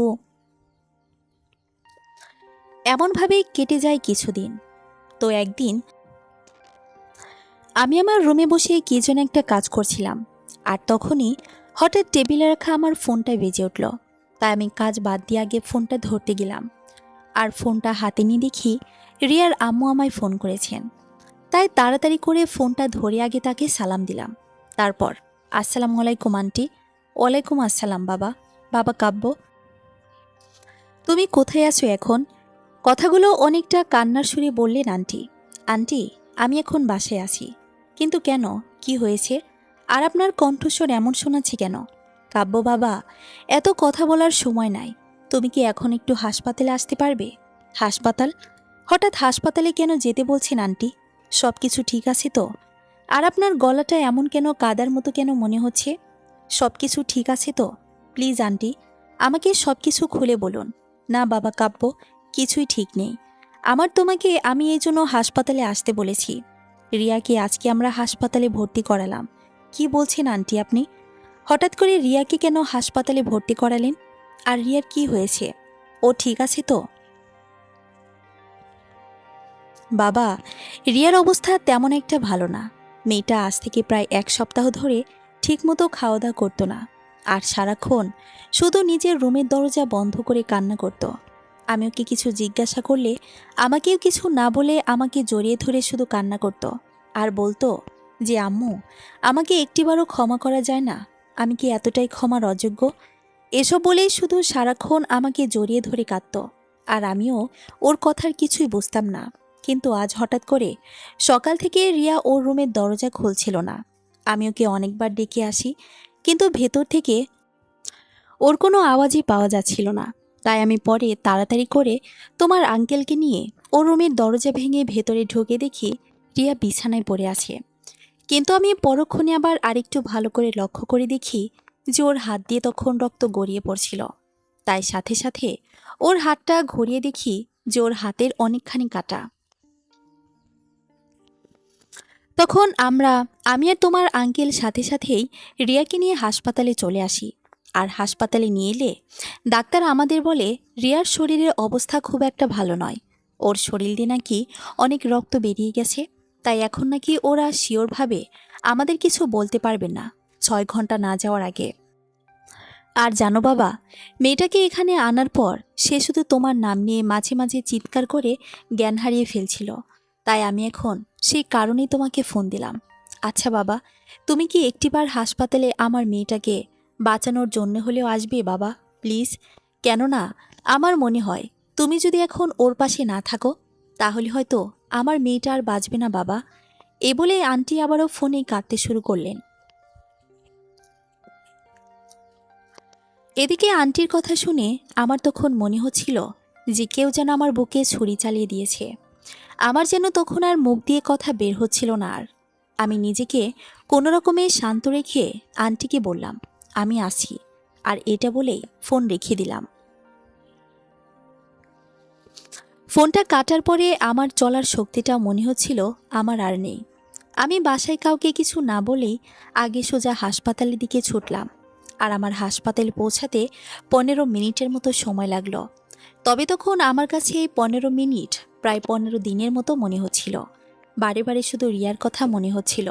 এমনভাবেই কেটে যায় কিছুদিন। তো একদিন আমি আমার রুমে বসে কি যেন একটা কাজ করছিলাম, আর তখনই হঠাৎ টেবিলে রাখা আমার ফোনটা বেজে উঠল। তাই আমি কাজ বাদ দিয়ে আগে ফোনটা ধরতে গেলাম, আর ফোনটা হাতে নিয়ে দেখি রিয়ার আম্মু আমায় ফোন করেছেন। তাই তাড়াতাড়ি করে ফোনটা ধরে আগে তাকে সালাম দিলাম। তারপর, আসসালামু আলাইকুম আন্টি। ওয়ালাইকুম আসসালাম বাবা। বাবা কাব্য, তুমি কোথায় আছো এখন? কথাগুলো অনেকটা কান্নার সুরে বললেন আন্টি। আন্টি, আমি এখন বাসায় আছি। কিন্তু কেন, কি হয়েছে? আর আপনার কণ্ঠস্বর এমন শোনাচ্ছে কেন? কাব্য বাবা, এত কথা বলার সময় নাই। তুমি কি এখন একটু হাসপাতালে আসতে পারবে? হাসপাতাল? হঠাৎ হাসপাতালে কেন যেতে বলছেন আন্টি? সব কিছু ঠিক আছে তো? আর আপনার গলাটা এমন কেন, কাদার মতো কেন মনে হচ্ছে? সব কিছু ঠিক আছে তো? প্লিজ আন্টি, আমাকে সব কিছু খুলে বলুন। না বাবা কাব্য, কিছুই ঠিক নেই। আমি এই জন্য হাসপাতালে আসতে বলেছি। রিয়াকে আজকে আমরা হাসপাতালে ভর্তি করালাম। কি বলছেন আন্টি আপনি? হঠাৎ করে রিয়াকে কেন হাসপাতালে ভর্তি করালেন? আর রিয়ার কি হয়েছে? ও ঠিক আছে তো? বাবা, রিয়ার অবস্থা তেমন একটা ভালো না। মেয়েটা আজ থেকে প্রায় 1 সপ্তাহ ধরে ঠিকমতো খাওয়া দাওয়া করতো না, আর সারাক্ষণ শুধু নিজের রুমের দরজা বন্ধ করে কান্না করত। আমি ওকে কিছু জিজ্ঞাসা করলে আমাকেও কিছু না বলে আমাকে জড়িয়ে ধরে শুধু কান্না করত, আর বলতো যে আম্মু, আমাকে একটিবারও ক্ষমা করা যায় না? আমি কি এতটাই ক্ষমার অযোগ্য? এসব বলেই শুধু সারাক্ষণ আমাকে জড়িয়ে ধরে কাঁদত, আর আমিও ওর কথার কিছুই বুঝতাম না। কিন্তু আজ হঠাৎ করে সকাল থেকে রিয়া ওর রুমের দরজা খুলছিল না। আমি ওকে অনেকবার ডেকে আসি, কিন্তু ভেতর থেকে ওর কোনো আওয়াজই পাওয়া যাচ্ছিল না। তাই আমি পরে তাড়াতাড়ি করে তোমার আঙ্কেলকে নিয়ে ওর রুমের দরজা ভেঙে ভেতরে ঢুকে দেখি রিয়া বিছানায় পড়ে আছে। কিন্তু আমি পরক্ষণে আবার আরেকটু ভালো করে লক্ষ্য করে দেখি যে ওর হাত দিয়ে তখন রক্ত গড়িয়ে পড়ছিল। তাই সাথে সাথে ওর হাতটা ঘুরিয়ে দেখি যে ওর হাতের অনেকখানি কাটা। তখন আমি আর তোমার আঙ্কেল সাথে সাথেই রিয়াকে নিয়ে হাসপাতালে চলে আসি। আর হাসপাতালে নিয়ে এলে ডাক্তার আমাদের বলে রিয়ার শরীরের অবস্থা খুব একটা ভালো নয়। ওর শরীর দিয়ে নাকি অনেক রক্ত বেরিয়ে গেছে। তাই এখন নাকি ওরা শিওরভাবে আমাদের কিছু বলতে পারবেন না 6 ঘন্টা না যাওয়ার আগে। আর জানো বাবা, মেয়েটাকে এখানে আনার পর সে শুধু তোমার নাম নিয়ে মাঝে মাঝে চিৎকার করে জ্ঞান হারিয়ে ফেলছিল। তাই আমি এখন সেই কারণেই তোমাকে ফোন দিলাম। আচ্ছা বাবা, তুমি কি একটিবার হাসপাতালে আমার মেয়েটাকে বাঁচানোর জন্য হলেও আসবে বাবা, প্লিজ? কেননা আমার মনে হয় তুমি যদি এখন ওর পাশে না থাকো তাহলে হয়তো আমার মেয়েটা আর বাঁচবে না বাবা। এ বলে আন্টি আবারও ফোনে কাঁদতে শুরু করলেন। এদিকে আন্টির কথা শুনে আমার তখন মনে হচ্ছিল যে কেউ যেন আমার বুকে ছুরি চালিয়ে দিয়েছে। আমার যেন তখন আর মুখ দিয়ে কথা বের হচ্ছিল না। আর আমি নিজেকে কোনো রকমে শান্ত রেখে আন্টিকে বললাম আমি আসি, আর এটা বলেই ফোন রেখে দিলাম। ফোনটা কাটার পরে আমার চলার শক্তিটা মনে হচ্ছিল আমার আর নেই। আমি বাসায় কাউকে কিছু না বলেই আগে সোজা হাসপাতালের দিকে ছুটলাম। আর আমার হাসপাতালে পৌঁছাতে 15 মিনিটের মতো সময় লাগলো। তবে তখন আমার কাছে এই 15 মিনিট প্রায় 15 দিনের মতো মনে হচ্ছিল। বারে বারে শুধু রিয়ার কথা মনে হচ্ছিল।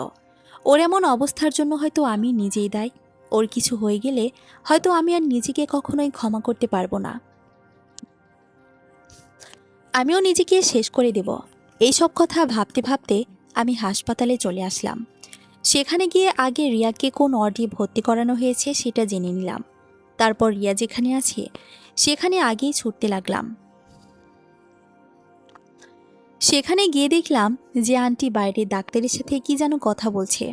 ওর এমন অবস্থার জন্য হয়তো আমি নিজেই দায়ী। ওর কিছু হয়ে গেলে হয়তো আমি আর নিজেকে কখনোই ক্ষমা করতে পারবো না। আমিও নিজেকে শেষ করে দেব, এইসব কথা ভাবতে ভাবতে আমি হাসপাতালে চলে আসলাম। সেখানে গিয়ে আগে রিয়াকে কোন ওয়ার্ডে ভর্তি করানো হয়েছে সেটা জেনে নিলাম। তারপর রিয়া যেখানে আছে সেখানে আগেই ছুটতে লাগলাম। সেখানে গিয়ে দেখলাম যে আন্টি বাইরে ডাক্তারের সাথে কি যেন কথা বলছে।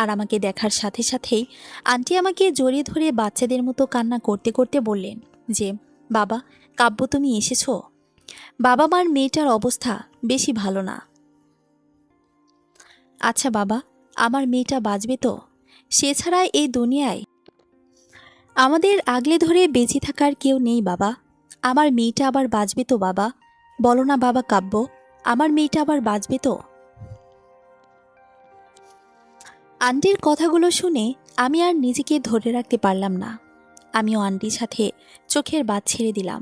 আর আমাকে দেখার সাথে সাথেই আন্টি আমাকে জড়িয়ে ধরে বাচ্চাদের মতো কান্না করতে করতে বললেন যে বাবা, কাব্য তুমি এসেছো। বাবা মার মেয়েটার অবস্থা বেশি ভালো না। আচ্ছা বাবা, আমার মেয়েটা বাঁচবে তো? সে ছাড়া এই দুনিয়ায় আমাদের আগলে ধরে বেঁচে থাকার কেউ নেই বাবা। আমার মেয়েটা আবার বাঁচবে তো বাবা? বলো না বাবা কাব্য, আমার মেয়েটা আবার বাঁচবে তো? আন্টির কথাগুলো শুনে আমি আর নিজেকে ধরে রাখতে পারলাম না। আমিও আন্টির সাথে চোখের বাঁধ ছেড়ে দিলাম।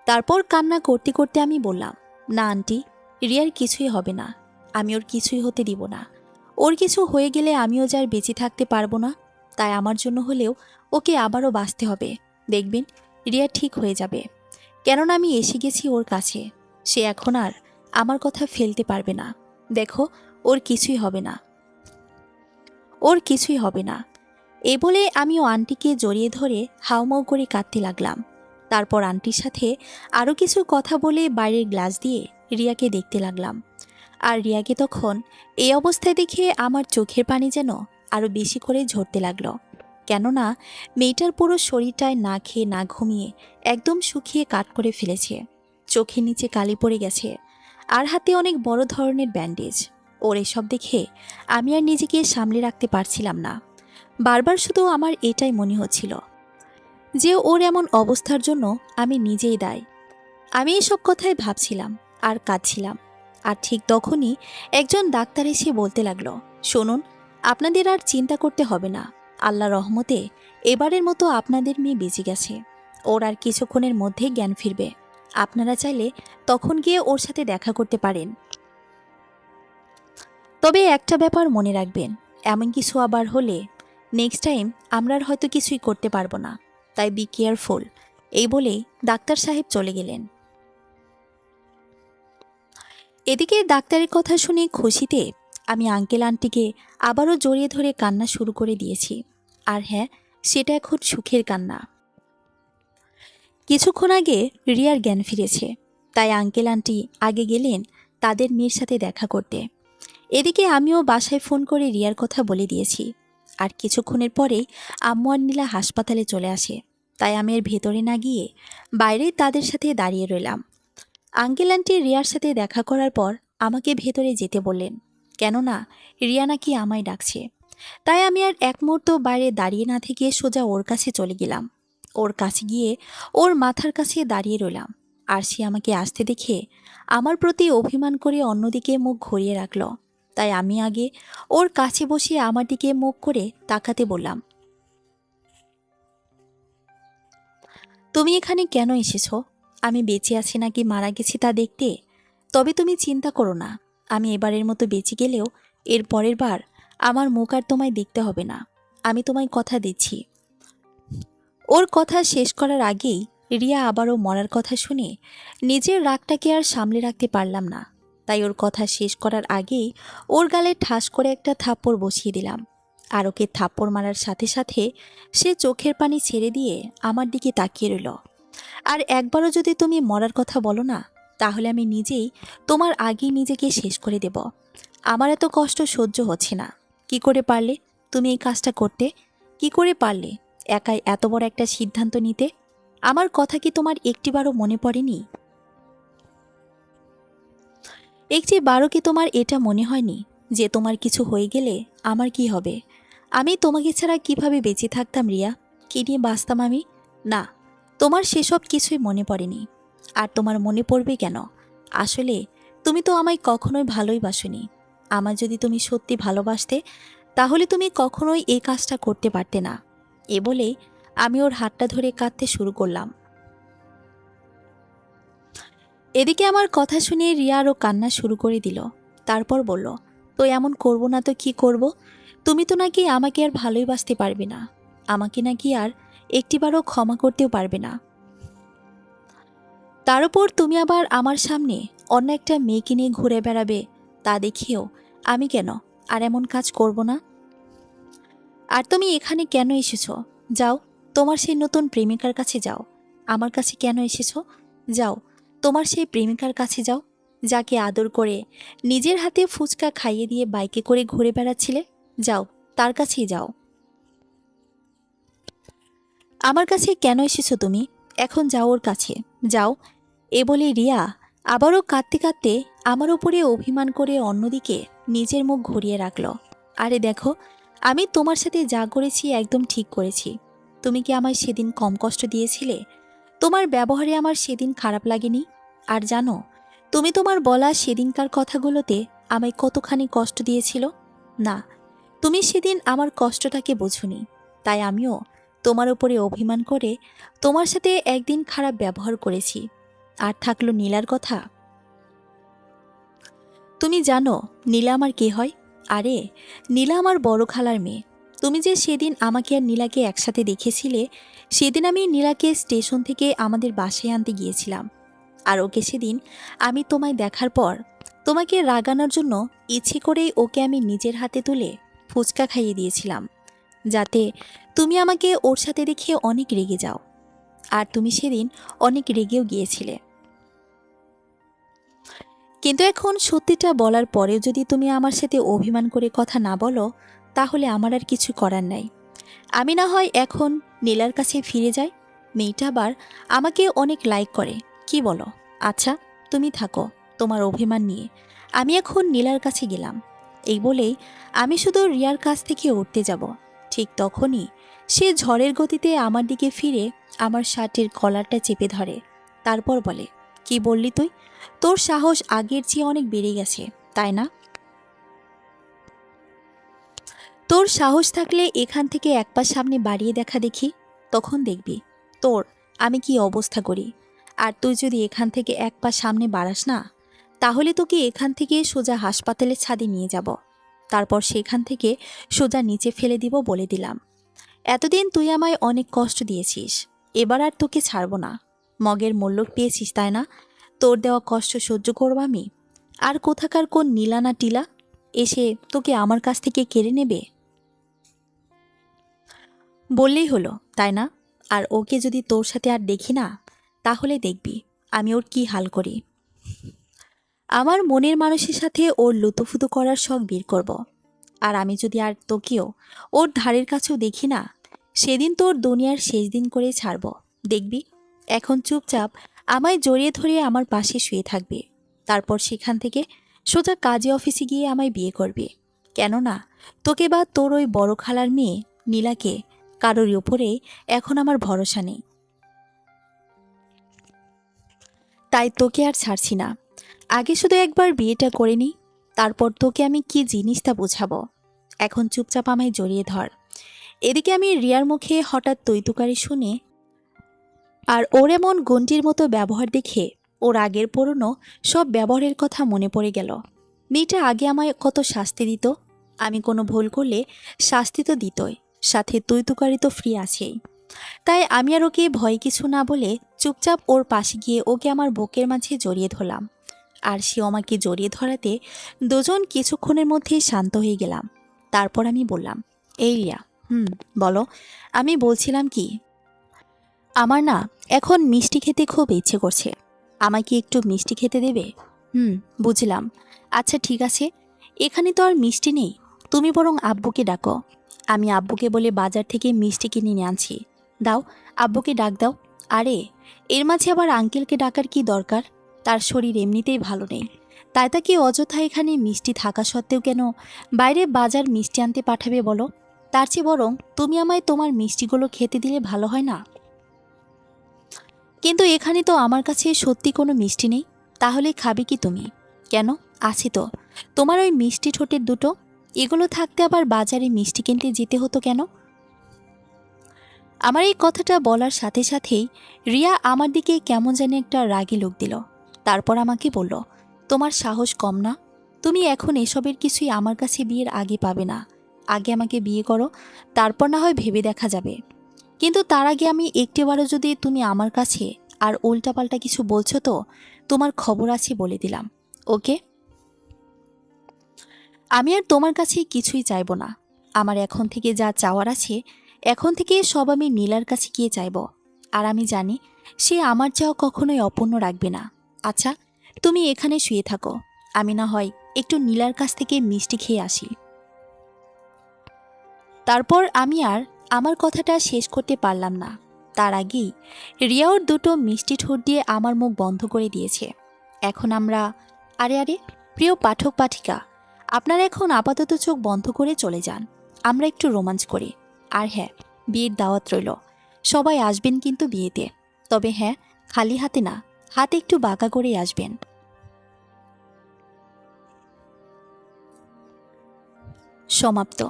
তারপর কান্না করতে করতে আমি বললাম, না আন্টি, রিয়ার কিছুই হবে না। আমি ওর কিছুই হতে দিব না। ওর কিছু হয়ে গেলে আমিও যার বেঁচে থাকতে পারবো না। তাই আমার জন্য হলেও ওকে আবারও বাঁচতে হবে। দেখবেন রিয়া ঠিক হয়ে যাবে। কেননা আমি এসে গেছি ওর কাছে। সে এখন আর আমার কথা ফেলতে পারবে না। দেখো, ওর কিছুই হবে না, ওর কিছুই হবে না। এ বলে আমিও আন্টিকে জড়িয়ে ধরে হাউমাউ করে কাঁদতে লাগলাম। তারপর আন্টির সাথে আরও কিছু কথা বলে বাইরের গ্লাস দিয়ে রিয়াকে দেখতে লাগলাম। আর রিয়াকে তখন এই অবস্থায় দেখে আমার চোখের পানি যেন আরও বেশি করে ঝরতে লাগলো। কেননা মেয়েটার পুরো শরীরটায় না খেয়ে না ঘুমিয়ে একদম শুকিয়ে কাঠ করে ফেলেছে। চোখের নিচে কালি পড়ে গেছে, আর হাতে অনেক বড় ধরনের ব্যান্ডেজ। ওর এসব দেখে আমি আর নিজেকে সামলে রাখতে পারছিলাম না। বারবার শুধু আমার এটাই মনে হচ্ছিল যে ওর এমন অবস্থার জন্য আমি নিজেই দায়ী। আমি এসব কথাই ভাবছিলাম আর কাঁদছিলাম। আর ঠিক তখনই একজন ডাক্তার এসে বলতে লাগলো, শুনুন, আপনাদের আর চিন্তা করতে হবে না। আল্লাহ রহমতে এবারের মতো আপনাদের মেয়ে বেঁচে গেছে। ওর আর কিছুক্ষণের মধ্যে জ্ঞান ফিরবে। আপনারা চাইলে তখন গিয়ে ওর সাথে দেখা করতে পারেন। তবে একটা ব্যাপার মনে রাখবেন, এমন কিছু আবার হলে নেক্সট টাইম আমরা আর হয়তো কিছুই করতে পারবো না। তাই বি কেয়ারফুল। এই বলেই ডাক্তার সাহেব চলে গেলেন। এদিকে ডাক্তারের কথা শুনে খুশিতে আমি আঙ্কেল আন্টিকে আবারও জড়িয়ে ধরে কান্না শুরু করে দিয়েছি। আর হ্যাঁ, সেটা এখন সুখের কান্না। কিছুক্ষণ আগে রিয়ার জ্ঞান ফিরেছে, তাই আঙ্কেল আন্টি আগে গেলেন তাদের মেয়ের সাথে দেখা করতে। এদিকে আমিও বাসায় ফোন করে রিয়ার কথা বলে দিয়েছি। আর কিছুক্ষণের পরেই আম্মু আর নীলা হাসপাতালে চলে আসে। তাই আমি এর ভেতরে না গিয়ে বাইরে তাদের সাথে দাঁড়িয়ে রইলাম। আঙ্কেল আন্টি রিয়ার সাথে দেখা করার পর আমাকে ভেতরে যেতে বললেন, কেননা রিয়া নাকি আমায় ডাকছে। তাই আমি আর এক মুহূর্ত বাইরে দাঁড়িয়ে না থেকে সোজা ওর কাছে চলে গেলাম। ওর কাছে গিয়ে ওর মাথার কাছে দাঁড়িয়ে রইলাম। আর সে আমাকে আসতে দেখে আমার প্রতি অভিমান করে অন্যদিকে মুখ ঘুরিয়ে রাখল। তাই আমি আগে ওর কাছে বসে আমার দিকে মুখ করে তাকাতে বললাম, তুমি এখানে কেন এসেছো? আমি বেঁচে আছি নাকি মারা গেছি তা দেখতে? তবে তুমি চিন্তা করো না, আমি এবারের মতো বেঁচে গেলেও এর পরের বার আমার মুখ আর তোমায় দেখতে হবে না। আমি তোমায় কথা দিচ্ছি। ওর কথা শেষ করার আগেই রিয়া আবারও মরার কথা শুনে নিজের রাগটাকে আর সামলে রাখতে পারলাম না। তাই ওর কথা শেষ করার আগেই ওর গালে ঠাস করে একটা থাপ্পড় বসিয়ে দিলাম। আর ওকে থাপ্পড় মারার সাথে সাথে সে চোখের পানি ছেড়ে দিয়ে আমার দিকে তাকিয়ে রইল। আর একবারও যদি তুমি মরার কথা বলো না, তাহলে আমি নিজেই তোমার আগেই নিজেকে শেষ করে দেব। আমার এত কষ্ট সহ্য হচ্ছে না। কি করে পারলে তুমি এই কাজটা করতে? কি করে পারলে একাই এত বড় একটা সিদ্ধান্ত নিতে? আমার কথা কি তোমার একটিবারও মনে পড়েনি? একটিবারও কি তোমার এটা মনে হয়নি যে তোমার কিছু হয়ে গেলে আমার কি হবে? আমি তোমাকে ছাড়া কিভাবে বেঁচে থাকতাম রিয়া? কি নিয়ে বাঁচতাম আমি? না, তোমার সেসব কিছুই মনে পড়েনি। আর তোমার মনে পড়বে কেন? আসলে তুমি তো আমায় কখনোই ভালোই বাসোনি। আমার যদি তুমি সত্যি ভালোবাসতে, তাহলে তুমি কখনোই এই কাজটা করতে পারতে না। এ বলেই আমি ওর হাতটা ধরে কাঁদতে শুরু করলাম। এদিকে আমার কথা শুনে রিয়া আরও কান্না শুরু করে দিল। তারপর বলল, তো এমন করব না তো কি করব? তুমি তো নাকি আমাকে আর ভালোই বাসতে পারবে না। আমাকে নাকি আর একটিবারও ক্ষমা করতেও পারবে না। তার উপর তুমি আবার আমার সামনে অন্য একটা মেয়েকে নিয়ে ঘুরে বেড়াবে। তা দেখিও আমি কেন আর এমন কাজ করব না? আর তুমি এখানে কেন এসেছো? যাও, তোমার সেই নতুন প্রেমিকার কাছে যাও। আমার কাছে কেন এসেছো? যাও, তোমার সেই প্রেমিকার কাছে যাও, যাকে আদর করে নিজের হাতে ফুচকা খাইয়ে দিয়ে বাইকে করে ঘুরে বেড়াচ্ছিলে। যাও, তার কাছেই যাও। আমার কাছে কেন এসেছো তুমি? এখন যাও ওর কাছে, যাও। এ বলে রিয়া আবারও কাঁদতে কাঁদতে আমার উপরে অভিমান করে অন্যদিকে নিজের মুখ ঘুরিয়ে রাখলো। আরে দেখো, আমি তোমার সাথে যা করেছি একদম ঠিক করেছি। তুমি কি আমায় সেদিন কম কষ্ট দিয়েছিলে? তোমার ব্যবহারে আমার সেদিন খারাপ লাগেনি? আর জানো, তুমি তোমার বলা সেদিনকার কথাগুলোতে আমায় কতখানি কষ্ট দিয়েছিল? না, তুমি সেদিন আমার কষ্টটাকে বোঝোনি। তাই আমিও তোমার উপরে অভিমান করে তোমার সাথে একদিন খারাপ ব্যবহার করেছি। আর থাকলো নীলার কথা। তুমি জানো নীলা আমার কে হয়? আরে, নীলা আমার বড় খালার মেয়ে। তুমি যে সেদিন আমাকে আর নীলাকে একসাথে দেখেছিলে, সেদিন আমি নীলাকে স্টেশন থেকে আমাদের বাসায় আনতে গিয়েছিলাম। আর ওকে সেদিন আমি তোমায় দেখার পর তোমাকে রাগানোর জন্য ইচ্ছে করেই ওকে আমি নিজের হাতে তুলে ফুচকা খাইয়ে দিয়েছিলাম, যাতে তুমি আমাকে ওর সাথে দেখে অনেক রেগে যাও। আর তুমি সেদিন অনেক রেগেও গিয়েছিলে। কিন্তু এখন সত্যিটা বলার পরেও যদি তুমি আমার সাথে অভিমান করে কথা না বলো, তাহলে আমার আর কিছু করার নাই। আমি না হয় এখন নীলার কাছে ফিরে যাই। মেয়েটা আবার আমাকে অনেক লাইক করে, কি বলো? আচ্ছা, তুমি থাকো তোমার অভিমান নিয়ে। আমি এখন নীলার কাছে গেলাম। এই বলেই আমি শুধু রিয়ার কাছ থেকে উঠতে যাব। ঠিক তখনই সে ঝড়ের গতিতে আমার দিকে ফিরে আমার শার্টের কলারটা চেপে ধরে। তারপর বলে, কি বললি তুই? তোর সাহস আগের চেয়ে অনেক বেড়ে গেছে, তাই না? তোর সাহস থাকলে এখান থেকে এক পা সামনে বাড়িয়ে দেখা দেখি, তখন দেখবি তোর আমি কি অবস্থা করি। আর তুই যদি এখান থেকে এক পা সামনে বাড়াস না, তাহলে তোকে এখান থেকে সোজা হাসপাতালের ছাদে নিয়ে যাব। তারপর সেখান থেকে সোজা নিচে ফেলে দিব বলে দিলাম। এতদিন তুই আমায় অনেক কষ্ট দিয়েছিস, এবার আর তোকে ছাড়ব না। মগের মূল্য পেয়েছিস তাই না? তোর দেওয়া কষ্ট সহ্য করব আমি? আর কোথাকার কোন নীলা না টিলা এসে তোকে আমার কাছ থেকে কেড়ে নেবে? বললেই হলো, তাই না? আর ওকে যদি তোর সাথে আর দেখি না, তাহলে দেখবি আমি ওর কি হাল করি। আমার মনের মানুষের সাথে ওর লুতুফুতু করার শখ বের করব। আর আমি যদি আর তোকেও ওর ধারের কাছেও দেখি না, সেদিন তোর দুনিয়ার শেষ দিন করে ছাড়ব। দেখবি এখন চুপচাপ আমায় জড়িয়ে ধরে আমার পাশে শুয়ে থাকবে। তারপর সেখান থেকে সোজা কাজে অফিসে গিয়ে আমায় বিয়ে করবে। কেননা তোকে বা তোর ওই বড় খালার মেয়ে নীলাকে কারোর উপরে এখন আমার ভরসা নেই। তাই তোকে আর ছাড়ছি না। আগে শুধু একবার বিয়েটা করে নিই, তারপর তোকে আমি কি জিনিস তা বোঝাবো। এখন চুপচাপ আমায় জড়িয়ে ধর। এদিকে আমি রিয়ার মুখে হঠাৎ তৈতুকারি শুনে আর ওর এমন গন্ডির মতো ব্যবহার দেখে ওর আগের পুরনো সব ব্যবহারের কথা মনে পড়ে গেল। মেয়েটা আগে আমায় কত শাস্তি দিত। আমি কোনো ভুল করলে শাস্তি তো দিতই, সাথে তৈতুকারি তো ফ্রি আছেই। তাই আমি আর ওকে ভয় কিছু না বলে চুপচাপ ওর পাশে গিয়ে ওকে আমার বুকের মাঝে জড়িয়ে ধরলাম। আর সে আমাকে জড়িয়ে ধরাতে দুজন কিছুক্ষণের মধ্যে শান্ত হয়ে গেলাম। তারপর আমি বললাম, এই রিয়া, বলো। আমি বলছিলাম কি, আমার না এখন মিষ্টি খেতে খুব ইচ্ছে করছে। আমাকে একটু মিষ্টি খেতে দেবে? বুঝলাম। আচ্ছা ঠিক আছে, এখানে তো আর মিষ্টি নেই, তুমি বরং আব্বুকে ডাকো। আমি আব্বুকে বলে বাজার থেকে মিষ্টি কিনে নিয়ে আনছি। দাও, আব্বুকে ডাক দাও। আরে, এর মাঝে আবার আঙ্কেলকে ডাকার কি দরকার? তার শরীর এমনিতেই ভালো নেই, তাই তাকে অযথা এখানে মিষ্টি থাকা সত্ত্বেও কেন বাইরে বাজার মিষ্টি আনতে পাঠাবে বলো? তার চেয়ে বরং তুমি আমায় তোমার মিষ্টিগুলো খেতে দিলে ভালো হয় না? কিন্তু এখানে তো আমার কাছে সত্যি কোনো মিষ্টি নেই। তাহলে খাবে কি তুমি? কেন, আছে তো তোমার ওই মিষ্টি ঠোঁটের দুটো। এগুলো থাকতে আবার বাজারে মিষ্টি কিনতে যেতে হতো কেন? আমার এই কথাটা বলার সাথে সাথেই রিয়া আমার দিকে কেমন জানি একটা রাগী লোক দিল। তারপর আমাকে বলল, তোমার সাহস কম না? তুমি এখন এসবের কিছুই আমার কাছে বিয়ের আগে পাবে না। আগে আমাকে বিয়ে করো, তারপর না হয় ভেবে দেখা যাবে। কিন্তু তার আগে আমি একটিবারও যদি তুমি আমার কাছে আর উল্টাপাল্টা কিছু বলছো তো তোমার খবর আছে বলে দিলাম। ওকে? আমি আর তোমার কাছে কিছুই চাইবো না। আমার এখন থেকে যা চাওয়ার আছে, এখন থেকে সব আমি নীলার কাছে গিয়ে চাইব। আর আমি জানি সে আমার চাওয়া কখনোই অপূর্ণ রাখবে না। আচ্ছা, তুমি এখানে শুয়ে থাকো, আমি না হয় একটু নীলার কাছ থেকে মিষ্টি খেয়ে আসি। তারপর আমি আর আমার কথাটা শেষ করতে পারলাম না, তার আগেই রিয়া ওর দুটো মিষ্টি ঠোঁট দিয়ে আমার মুখ বন্ধ করে দিয়েছে। এখন আমরা, আরে আরে প্রিয় পাঠক পাঠিকা, আপনারা এখন আপাতত চোখ বন্ধ করে চলে যান, আমরা একটু রোমাঞ্চ করি। আর হ্যাঁ, বিয়ের দাওয়াত রইল, সবাই আসবেন কিন্তু বিয়েতে। তবে হ্যাঁ, খালি হাতে না, হাতে একটু বাঁকা করেই আসবেন। সমাপ্ত।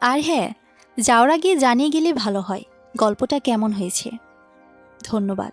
আর হ্যাঁ, যাওয়ার আগে জানিয়ে গেলে ভালো হয় গল্পটা কেমন হয়েছে। ধন্যবাদ।